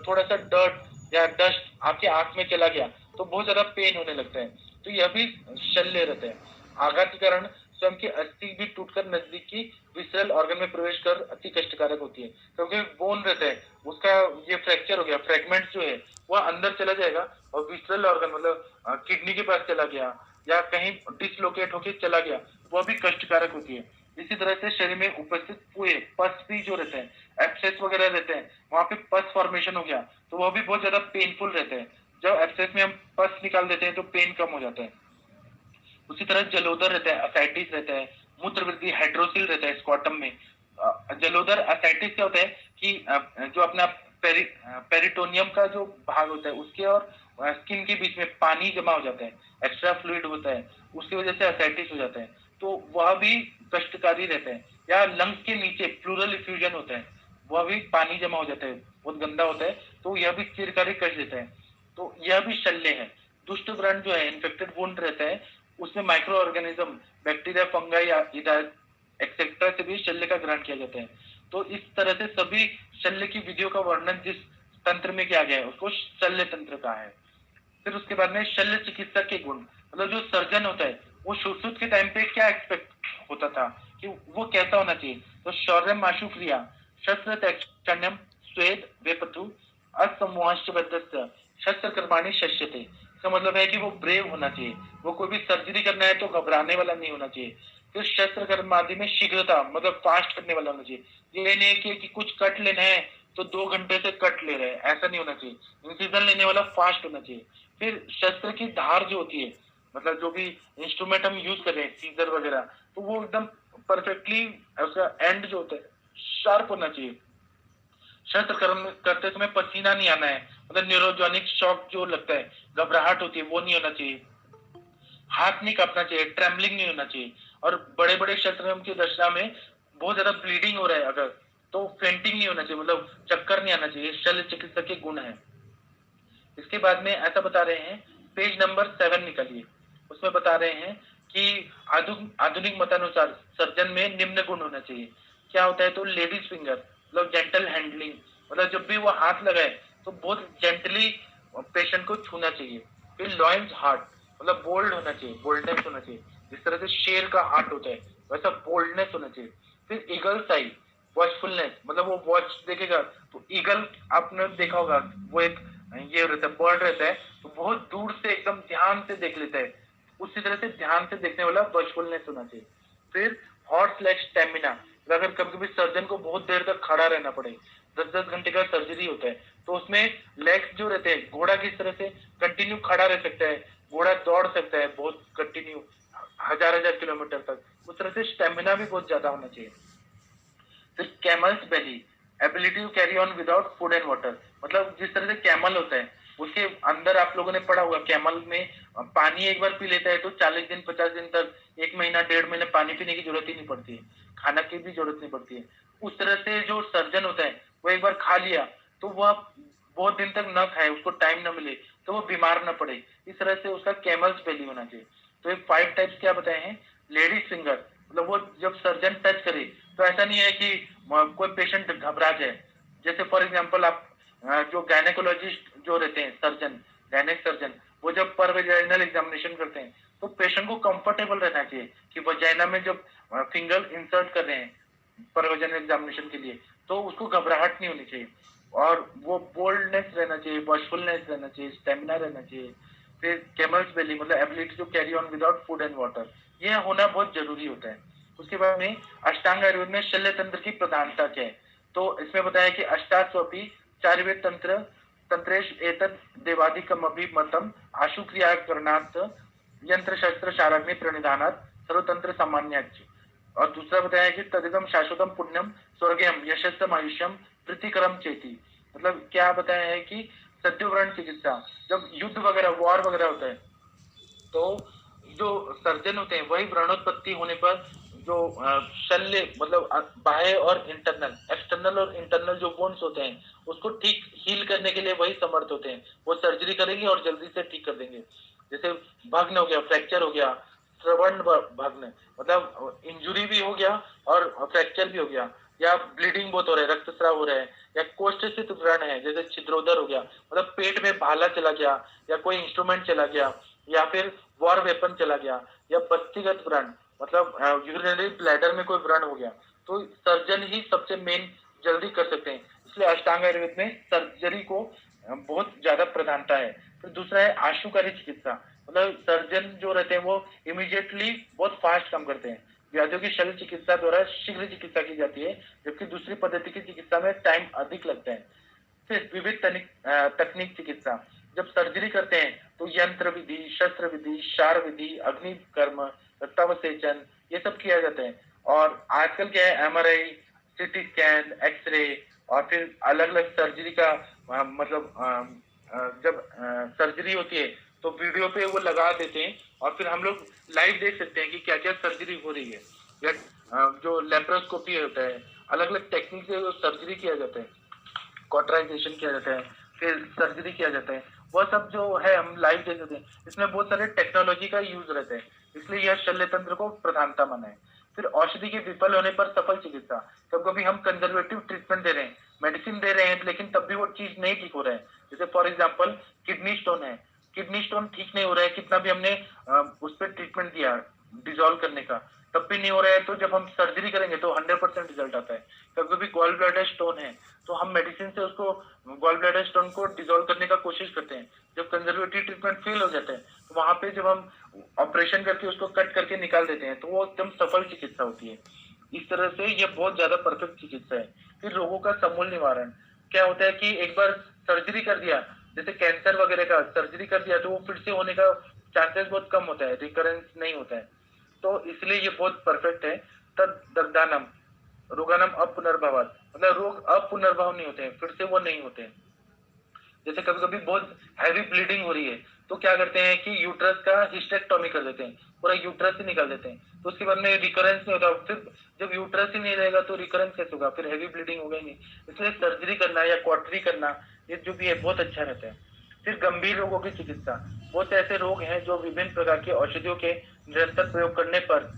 थोड़ा सा डर्ट या डस्ट आपके आंख में चला गया तो बहुत ज्यादा पेन होने लगता है, तो यह भी शल्य रहता है। आघात के कारण स्वयं की अस्थि भी टूटकर नजदीकी विसरल ऑर्गन में प्रवेश कर अति कष्टकारक होती है, क्योंकि बोन रहता है उसका ये फ्रैक्चर हो गया, फ्रेगमेंट जो है वह अंदर चला जाएगा और विसरल ऑर्गन मतलब किडनी के पास चला गया या कहीं डिसलोकेट होके चला गया, वह भी कष्टकारक होती है। इसी तरह से शरीर में उपस्थित पुए, पस भी जो रहते हैं, एब्सेस वगैरह रहते हैं, वहां पे पस फॉर्मेशन हो गया तो वह भी बहुत ज्यादा पेनफुल रहते हैं। जब एब्सेस में हम पस निकाल देते हैं तो पेन कम हो जाता है। उसी तरह जलोदर रहता है, असाइटिस रहता है, मूत्र वृद्धि हाइड्रोसिल रहता है स्क्वाटम में। जलोदर असाइटिस क्या होता है कि जो अपना पेरिटोनियम का जो भाग होता है उसके और स्किन के बीच में पानी जमा हो जाता है, एक्स्ट्रा फ्लूइड होता है, उसकी वजह से असाइटिस हो जाता है, तो वह भी कष्टकारी रहता है। या लंग्स के नीचे प्लूरल इफ्यूजन होता है, वह भी पानी जमा हो जाता है, बहुत गंदा होता है, तो यह भी चिरकारी कष्ट देता है, तो यह भी शल्य है। दुष्ट व्रण जो है इन्फेक्टेड वुंड रहता है, उसमें माइक्रो ऑर्गेनिज्म, बैक्टीरिया, फंगाई या एक्सेट्रा से भी शल्य का ग्रहण किया जाता है। तो इस तरह से सभी शल्य की विधियों का वर्णन जिस तंत्र में किया गया है उसको शल्य तंत्र कहा है। फिर उसके बाद में शल्य चिकित्सक के गुण, मतलब जो सर्जन होता है वो सुश्रुत के टाइम पे क्या एक्सपेक्ट होता था कि वो कैसा होना चाहिए, तो शौर्य माशु क्रिया, शस्त्र तैक्षण्यम, स्वेद वेपतु, असमूहश्चबद्धस्य, शस्त्र कर्माणि शस्यते। इसका मतलब है कि वो ब्रेव होना चाहिए, वो कोई भी सर्जरी करना है तो घबराने वाला नहीं होना चाहिए। फिर शस्त्र कर्म आदि में शीघ्रता मतलब फास्ट करने वाला होना चाहिए। ये नहीं कि कुछ कट लेना है तो 2 घंटे से कट ले रहे हैं, ऐसा नहीं होना चाहिए। इंसिजन लेने वाला फास्ट होना चाहिए। फिर शस्त्र की धार जो होती है, मतलब जो भी इंस्ट्रूमेंट हम यूज कर रहे हैं सीजर वगैरह, तो वो एकदम परफेक्टली उसका एंड जो होता है शार्प होना चाहिए। शस्त्र कर्म करते समय पसीना नहीं आना है, मतलब न्यूरोजॉनिक शॉक जो लगता है, घबराहट होती है, वो नहीं होना चाहिए। हाथ नहीं कांपना चाहिए, ट्रेमलिंग नहीं होना चाहिए, और बड़े बड़े शस्त्र की दशा में बहुत ज्यादा ब्लीडिंग हो रहा है अगर, तो फेंटिंग नहीं होना चाहिए, मतलब चक्कर नहीं आना चाहिए। शल्य चिकित्सक के गुण है। इसके बाद में ऐसा बता रहे हैं, पेज नंबर 7 निकालिए, उसमें बता रहे हैं कि आधुनिक मतानुसार सर्जन में निम्न गुण होना चाहिए। क्या होता है, तो लेडीज फिंगर मतलब जेंटल हैंडलिंग, मतलब जब भी वो हाथ लगाए तो बहुत जेंटली पेशेंट को छूना चाहिए। फिर लॉयंस हार्ट मतलब बोल्ड होना चाहिए, बोल्डनेस होना चाहिए, जिस तरह से शेर का हार्ट होता है वैसा बोल्डनेस होना चाहिए। फिर ईगल साई वॉचफुलनेस, मतलब वो वॉच देखेगा तो ईगल आपने देखा होगा, वो एक ये रहता है बर्ड रहता है, तो बहुत दूर से एकदम ध्यान से देख लेता है, उसी तरह से ध्यान से देखने वाला वॉचफुलनेस होना चाहिए। फिर हॉर्स लेग स्टेमिना, अगर कभी कभी सर्जन को बहुत देर तक खड़ा रहना पड़े, 10-10 घंटे का सर्जरी होता है, तो उसमें लेग्स जो रहते हैं, घोड़ा किस तरह से कंटिन्यू खड़ा रह सकता है, घोड़ा दौड़ सकता है बहुत कंटिन्यू 1000-1000 किलोमीटर तक, उस तरह से स्टेमिना भी बहुत ज्यादा होना चाहिए। फिर camel's belly ability to carry on without food and water, मतलब जिस तरह से कैमल होता है उसके अंदर आप लोगों ने पढ़ा होगा, कैमल में पानी एक बार पी लेता है तो 40 दिन 50 दिन तक, 1 महीना 1.5 महीने पानी पीने की जरूरत ही नहीं पड़ती है, खाना की भी जरूरत नहीं पड़ती है। उस तरह से जो सर्जन होता है वो एक बार खा लिया तो वह बहुत दिन तक न खाए, उसको टाइम न मिले तो वो बीमार न पड़े, इस तरह से उसका कैमल्स बेली होना चाहिए। तो ये 5 टाइप्स क्या बताए हैं। लेडीज फिंगर, मतलब वो जब सर्जन टच करे तो ऐसा नहीं है कि कोई पेशेंट घबरा जाए, जैसे फॉर एग्जांपल आप जो गायनेकोलॉजिस्ट जो रहते हैं, सर्जन, गायनेक सर्जन, वो जब पर वेजाइनल एग्जामिनेशन करते हैं तो पेशेंट को कंफर्टेबल रहना चाहिए कि वजाइना में जब फिंगर इंसर्ट कर रहे हैं पर वेजाइनल एग्जामिनेशन के लिए, तो उसको घबराहट नहीं होनी चाहिए और वो बोल्डनेस रहना चाहिए, वॉशफुलनेस रहना चाहिए, स्टेमिना रहना चाहिए। फिर कैमल्स बेली मतलब ability to carry on without food and water, ये होना बहुत जरूरी होता है। उसके बाद में अष्टांग आयुर्वेद में शल्य तंत्र की प्रधानता क्या है, तो इसमें बताया कि अष्टास्वपी चार्वेद तंत्र तंत्रेश एतत् देवादिकमपि मतम आशु क्रिया करणार्थ यंत्र शस्त्र शाराग्नि प्रणिधानात् सर्वतंत्र सामान्याच। और दूसरा बताया कि तदिदम शाश्वतम पुण्यम स्वर्गयम यशस्सम आयुष्यम प्रीतिकरम चेती, मतलब क्या बताया है कि सद्योवरण चिकित्सा, जब युद्ध वगैरह वॉर वगैरह होता है तो जो सर्जन होते हैं वही व्रणोत्पत्ति होने पर जो शल्य मतलब बाह्य और इंटरनल, एक्सटर्नल और इंटरनल जो बोन्स होते हैं उसको ठीक हील करने के लिए वही समर्थ होते हैं। वो सर्जरी करेंगे और जल्दी से ठीक कर देंगे। जैसे भग्न हो गया, फ्रैक्चर हो गया, श्रवण भग्न मतलब इंजुरी भी हो गया और फ्रैक्चर भी हो गया, या ब्लीडिंग बहुत हो रहा है, रक्तस्राव हो रहा है, या कोष्ठ स्थित व्रण है जैसे छिद्रोदर हो गया, मतलब पेट में भाला चला गया या कोई इंस्ट्रूमेंट चला गया, या फिर वॉर वेपन चला गया, या बस्तिगत व्रण मतलब यूरिनरी ब्लैडर में कोई व्रण हो गया, तो सर्जन ही सबसे मेन जल्दी कर सकते हैं। इसलिए अष्टांग आयुर्वेद में सर्जरी को बहुत ज्यादा प्रधानता है। फिर दूसरा है आशुकारी चिकित्सा, मतलब सर्जन जो रहते हैं वो इमीडिएटली बहुत फास्ट काम करते हैं। व्याधियों की शल्य चिकित्सा द्वारा शीघ्र चिकित्सा की जाती है, जबकि दूसरी पद्धति की चिकित्सा में टाइम अधिक लगता है। फिर विविध तकनीक चिकित्सा, जब सर्जरी करते हैं तो यंत्र विधि, शस्त्र विधि, शार विधि, अग्नि कर्म, रक्तावसेचन, ये सब किया जाता है। और आजकल क्या है, एमआरआई, सीटी स्कैन, एक्सरे, और फिर अलग अलग सर्जरी का जब सर्जरी होती है तो वीडियो पे वो लगा देते हैं और फिर हम लोग लाइव देख सकते हैं कि क्या क्या सर्जरी हो रही है। या जो लेप्रोस्कोपी होता है, अलग अलग टेक्निक से जो सर्जरी किया जाता है, कॉटराइजेशन किया जाता है, फिर सर्जरी किया जाता है, वह सब जो है हम लाइव देख सकते हैं। इसमें बहुत सारे टेक्नोलॉजी का यूज रहता है, इसलिए यह शल्य तंत्र को प्रधानता माना है। फिर औषधि के विफल होने पर सफल चिकित्सा, कभी कभी हम कंजर्वेटिव ट्रीटमेंट दे रहे हैं, मेडिसिन दे रहे हैं, लेकिन तब भी वो चीज नहीं ठीक हो रहा है। जैसे फॉर एग्जाम्पल किडनी स्टोन है, किडनी स्टोन ठीक नहीं हो रहा है, कितना भी हमने उस पर ट्रीटमेंट दिया डिजोल्व करने का, तब भी नहीं हो रहा है, तो जब हम सर्जरी करेंगे तो 100% रिजल्ट आता है। कभी कभी गॉल ब्लैडर स्टोन है तो हम मेडिसिन से उसको गॉल ब्लैडर स्टोन को डिसॉल्व करने का कोशिश करते हैं। जब कंजर्वेटिव ट्रीटमेंट फेल हो जाता है तो वहां पे जब हम ऑपरेशन करके उसको कट करके निकाल देते हैं तो वो एकदम सफल चिकित्सा होती है। इस तरह से ये बहुत ज्यादा परफेक्ट चिकित्सा है। फिर रोगों का समूल निवारण, क्या होता है कि एक बार सर्जरी कर दिया, जैसे कैंसर वगैरह का सर्जरी कर दिया तो वो फिर से होने का चांसेस बहुत कम होता है, रिकरेंस नहीं होता है, तो इसलिए ये बहुत परफेक्ट है। तद दर्दानम रोगानम अपुनर्भवात, मतलब रोग अपुनर्भव नहीं होते हैं, फिर से वो नहीं होते हैं। जैसे कभी कभी बहुत हैवी ब्लीडिंग हो रही है तो क्या करते हैं कि यूट्रस का हिस्टेक्टोमी कर देते हैं, पूरा यूट्रस ही निकाल देते हैं, तो उसके बाद में रिकरेंस नहीं होता। फिर जब यूट्रस ही नहीं रहेगा तो रिकरेंस कैसे होगा, फिर हैवी ब्लीडिंग होगा ही नहीं। इसलिए सर्जरी करना या क्वार्टरी करना ये जो भी है बहुत अच्छा रहता है। फिर गंभीर रोगों की चिकित्सा, बहुत से ऐसे रोग हैं जो विभिन्न प्रकार के औषधियों के निरंतर प्रयोग करने पर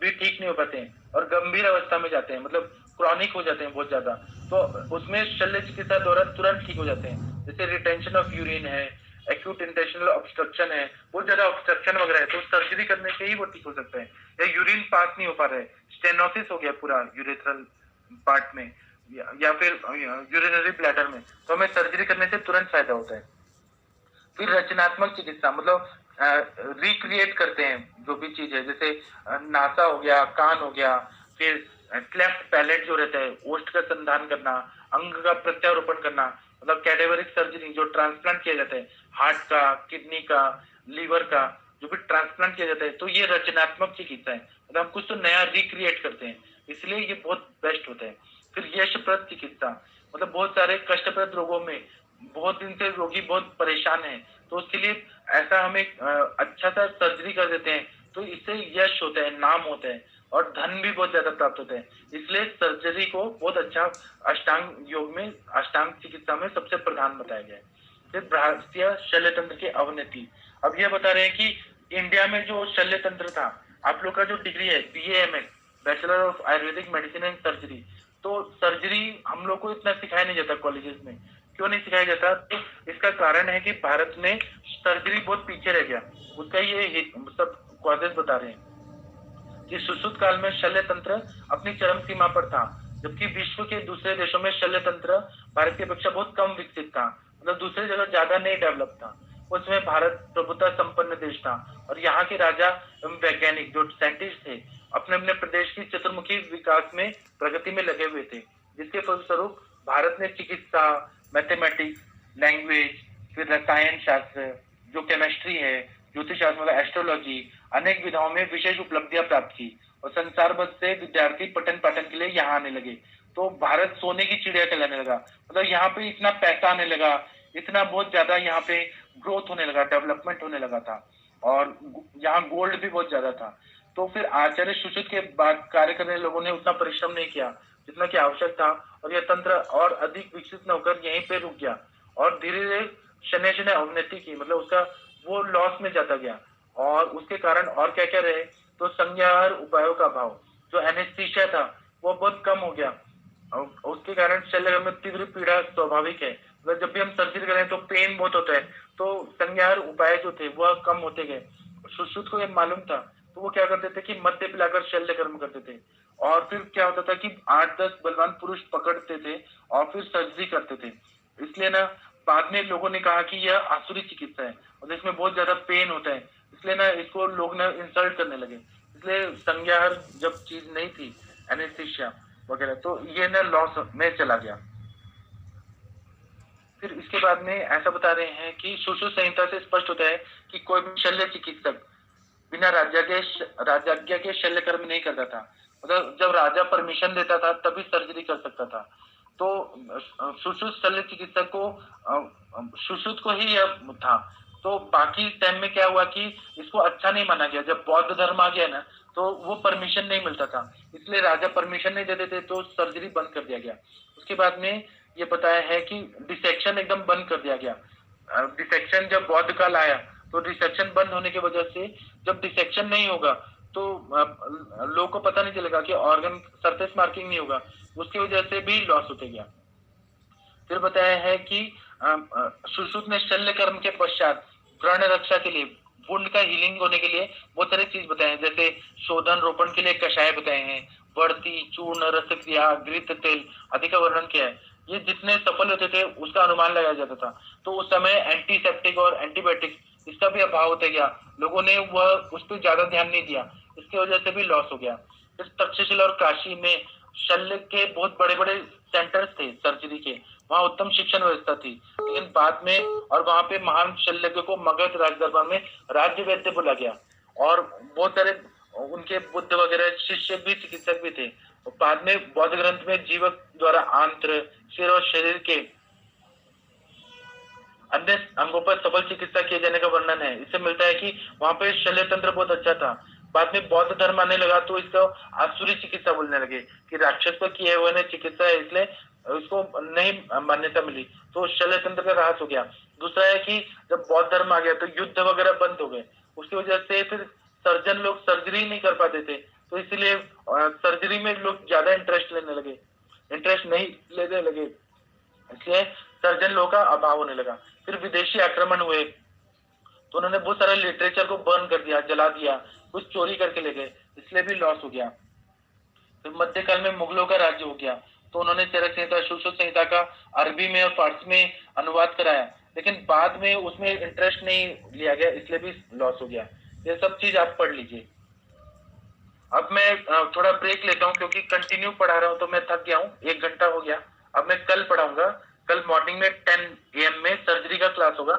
भी ठीक नहीं हो पाते हैं और गंभीर अवस्था में जाते हैं, मतलब क्रॉनिक हो जाते हैं बहुत ज्यादा, तो उसमें शल्य चिकित्सा द्वारा तुरंत ठीक हो जाते हैं। जैसे रिटेंशन ऑफ यूरिन है, एक्यूट इंटेस्टिनल ऑब्स्ट्रक्शन है, बहुत ज्यादा ऑब्स्ट्रक्शन वगैरह है तो सर्जरी करने से ही वो ठीक हो सकता है। या यूरिन पास नहीं हो पा रहा है, स्टेनोसिस हो गया पूरा यूरेथ्रल पार्ट में या फिर यूरिनरी ब्लैडर में, तो हमें सर्जरी करने से तुरंत फायदा होता है। फिर रचनात्मक चिकित्सा, मतलब रिक्रिएट करते हैं जो भी चीज है, जैसे नासा हो गया, कान हो गया, फिर क्लेफ्ट पैलेट जो रहता है, ओष्ठ का संधान करना, अंग का प्रत्यारोपण करना, मतलब कैडेवरिक सर्जरी जो ट्रांसप्लांट किया जाता है, हार्ट का, किडनी का, लीवर का जो भी ट्रांसप्लांट किया जाता है, तो ये रचनात्मक चिकित्सा है, मतलब हम कुछ तो नया रिक्रिएट करते हैं, इसलिए ये बहुत बेस्ट होता है। फिर यशप्रद चिकित्सा, मतलब बहुत सारे कष्टप्रद रोगों में बहुत दिन से रोगी बहुत परेशान है तो उसके लिए ऐसा हम एक अच्छा सा सर्जरी कर देते हैं तो इससे यश होता है, नाम होता है और धन भी बहुत ज्यादा प्राप्त होता है। इसलिए सर्जरी को बहुत अच्छा अष्टांग योग में, अष्टांग चिकित्सा में सबसे प्रधान बताया गया है। फिर भारतीय शल्य तंत्र की अवनति, अब यह बता रहे हैं कि इंडिया में जो शल्य तंत्र था, आप लोग का जो डिग्री है BA MS bachelor of Ayurvedic medicine and surgery, तो सर्जरी हम लोग को इतना सिखाया नहीं जाता कॉलेजेस में। क्यों नहीं सिखाया जाता? तो इसका कारण है कि भारत में सर्जरी बहुत पीछे रह गया। उसका ये सब कॉजेस बता रहे हैं कि सुश्रुत काल में शल्य तंत्र अपनी चरम सीमा पर था, जबकि विश्व के दूसरे देशों में शल्य तंत्र भारत की अपेक्षा बहुत कम विकसित था, मतलब दूसरी जगह ज्यादा नहीं डेवलप था। उसमें भारत प्रभुता संपन्न देश था और यहाँ के राजा एवं वैज्ञानिक जो साइंटिस्ट थे अपने अपने प्रदेश की चतुर्मुखी विकास में प्रगति में लगे हुए थे, जिसके फलस्वरूप भारत ने चिकित्सा, मैथमेटिक्स, लैंग्वेज, फिर रसायन शास्त्र, जो केमिस्ट्री है, ज्योतिष शास्त्र मतलब एस्ट्रोलॉजी, अनेक विधाओं में विशेष उपलब्धियां प्राप्त की और संसार भर से विद्यार्थी पठन पाठन के लिए यहाँ आने लगे। तो भारत सोने की चिड़िया कहलाने लगा, मतलब यहाँ पे इतना पैसा आने लगा, इतना बहुत ज्यादा यहाँ पे ग्रोथ होने लगा, डेवलपमेंट होने लगा था और यहाँ गोल्ड भी बहुत ज्यादा था। तो फिर आचार्य सुश्रुत के बाद कार्य करने लोगों ने उतना परिश्रम नहीं किया जितना कि आवश्यक था और यह तंत्र और अधिक विकसित न होकर यहीं पे रुक गया और धीरे धीरे शनय शनय अवनति की, मतलब उसका वो लॉस में जाता गया। और उसके कारण और क्या क्या रहे? तो संज्ञाहार उपायों का अभाव, जो एनेस्थीसिया था वो बहुत कम हो गया और उसके कारण शल्य में तीव्र पीड़ा स्वाभाविक है, मतलब जब भी हम सर्जरी करें तो पेन बहुत होता है, तो संज्ञाहार उपाय जो थे वह कम होते गए। सुश्रुत को ये मालूम था तो वो क्या करते थे कि मद्य पिलाकर शल्य कर्म करते थे और फिर क्या होता था कि 8-10 बलवान पुरुष पकड़ते थे और फिर सर्जरी करते थे। इसलिए ना बाद में लोगों ने कहा कि यह आसुरी चिकित्सा है और इसमें बहुत ज्यादा पेन होता है, इसलिए ना इसको लोग ना इंसल्ट करने लगे। इसलिए संज्ञाहार जब चीज नहीं थी, एनेस्थीसिया वगैरह, तो ये ना लॉस में चला गया। फिर इसके बाद में ऐसा बता रहे हैं कि सुश्रुत संहिता से स्पष्ट होता है कि कोई भी शल्य चिकित्सक बिना राजाज्ञा के शल्य कर्म नहीं करता था, मतलब जब राजा परमिशन देता था तभी सर्जरी कर सकता था। तो सुश्रुत शल्य चिकित्सक को सुश्रुत को ही यह था। तो बाकी टाइम में क्या हुआ कि इसको अच्छा नहीं माना गया। जब बौद्ध धर्म आ गया ना तो वो परमिशन नहीं मिलता था, इसलिए राजा परमिशन नहीं देते थे तो सर्जरी बंद कर दिया गया। उसके बाद में ये बताया है कि डिसेक्शन एकदम बंद कर दिया गया। डिसेक्शन जब बौद्ध काल आया तो डिसेक्शन बंद होने की वजह से जब डिसेक्शन नहीं होगा तो लोगों को पता नहीं चलेगा कि ऑर्गन सरफेस मार्किंग नहीं होगा, उसकी वजह से भी लॉस होते गया। फिर बताया है कि सुश्रुत ने शल्य कर्म के पश्चात व्रण रक्षा के लिए, वुंड का हीलिंग होने के लिए बहुत सारी चीज बताए हैं, जैसे शोधन रोपण के लिए कषाय बताए हैं, बढ़ती, चूर्ण, रसक्रिया, घृत तेल आदि का वर्णन किया है। ये जितने सफल होते थे उसका अनुमान लगाया जाता था। तो उस समय एंटीसेप्टिक और एंटीबायोटिक इसका भी अभाव होता गया, लोगों ने वह उस पर ज्यादा ध्यान नहीं दिया, इसकी वजह से भी लॉस हो गया। फिर तक्षशिला और काशी में शल्य के बहुत बड़े बड़े सेंटर्स थे सर्जरी के, वहाँ उत्तम शिक्षण व्यवस्था थी, लेकिन बाद में और वहाँ पे महान शल्यज्ञ को मगध राज दरबार में राज्य वैद्य बोला गया और बहुत सारे उनके बुद्ध वगैरह शिष्य भी चिकित्सक भी थे। बाद में बौद्ध ग्रंथ में जीवक द्वारा आंत्र, सिर और शरीर के अन्य अंगों पर सबल चिकित्सा किए जाने का वर्णन है। इससे मिलता है कि वहां पे शल्य तंत्र बहुत अच्छा था। बाद में बौद्ध धर्म आने लगा तो इसको आसुरी चिकित्सा बोलने लगे कि राक्षस को किए हुए ने चिकित्सा है, इसलिए उसको नहीं मान्यता मिली, तो शल्य तंत्र का ह्रास हो गया। दूसरा है कि जब बौद्ध धर्म आ गया तो युद्ध वगैरह बंद हो गए, उसकी वजह से फिर सर्जन लोग सर्जरी नहीं कर पाते थे, तो इसलिए सर्जरी में लोग ज्यादा इंटरेस्ट नहीं लेने लगे, इसलिए सर्जन लोगों का अभाव होने लगा। फिर विदेशी आक्रमण हुए तो उन्होंने बहुत सारे लिटरेचर को बर्न कर दिया, जला दिया, कुछ चोरी करके ले गए, इसलिए भी लॉस हो गया। फिर मध्यकाल में मुगलों का राज्य हो गया तो उन्होंने चरक संहिता, सुश्रुत संहिता का अरबी में और फारसी में अनुवाद कराया, लेकिन बाद में उसमें इंटरेस्ट नहीं लिया गया, इसलिए भी लॉस हो गया। ये सब चीज आप पढ़ लीजिए। अब मैं थोड़ा ब्रेक लेता हूँ क्योंकि कंटिन्यू पढ़ा रहा हूँ तो मैं थक गया हूँ, 1 घंटा हो गया। अब मैं कल पढ़ाऊंगा, कल मॉर्निंग में 10 AM में सर्जरी का क्लास होगा,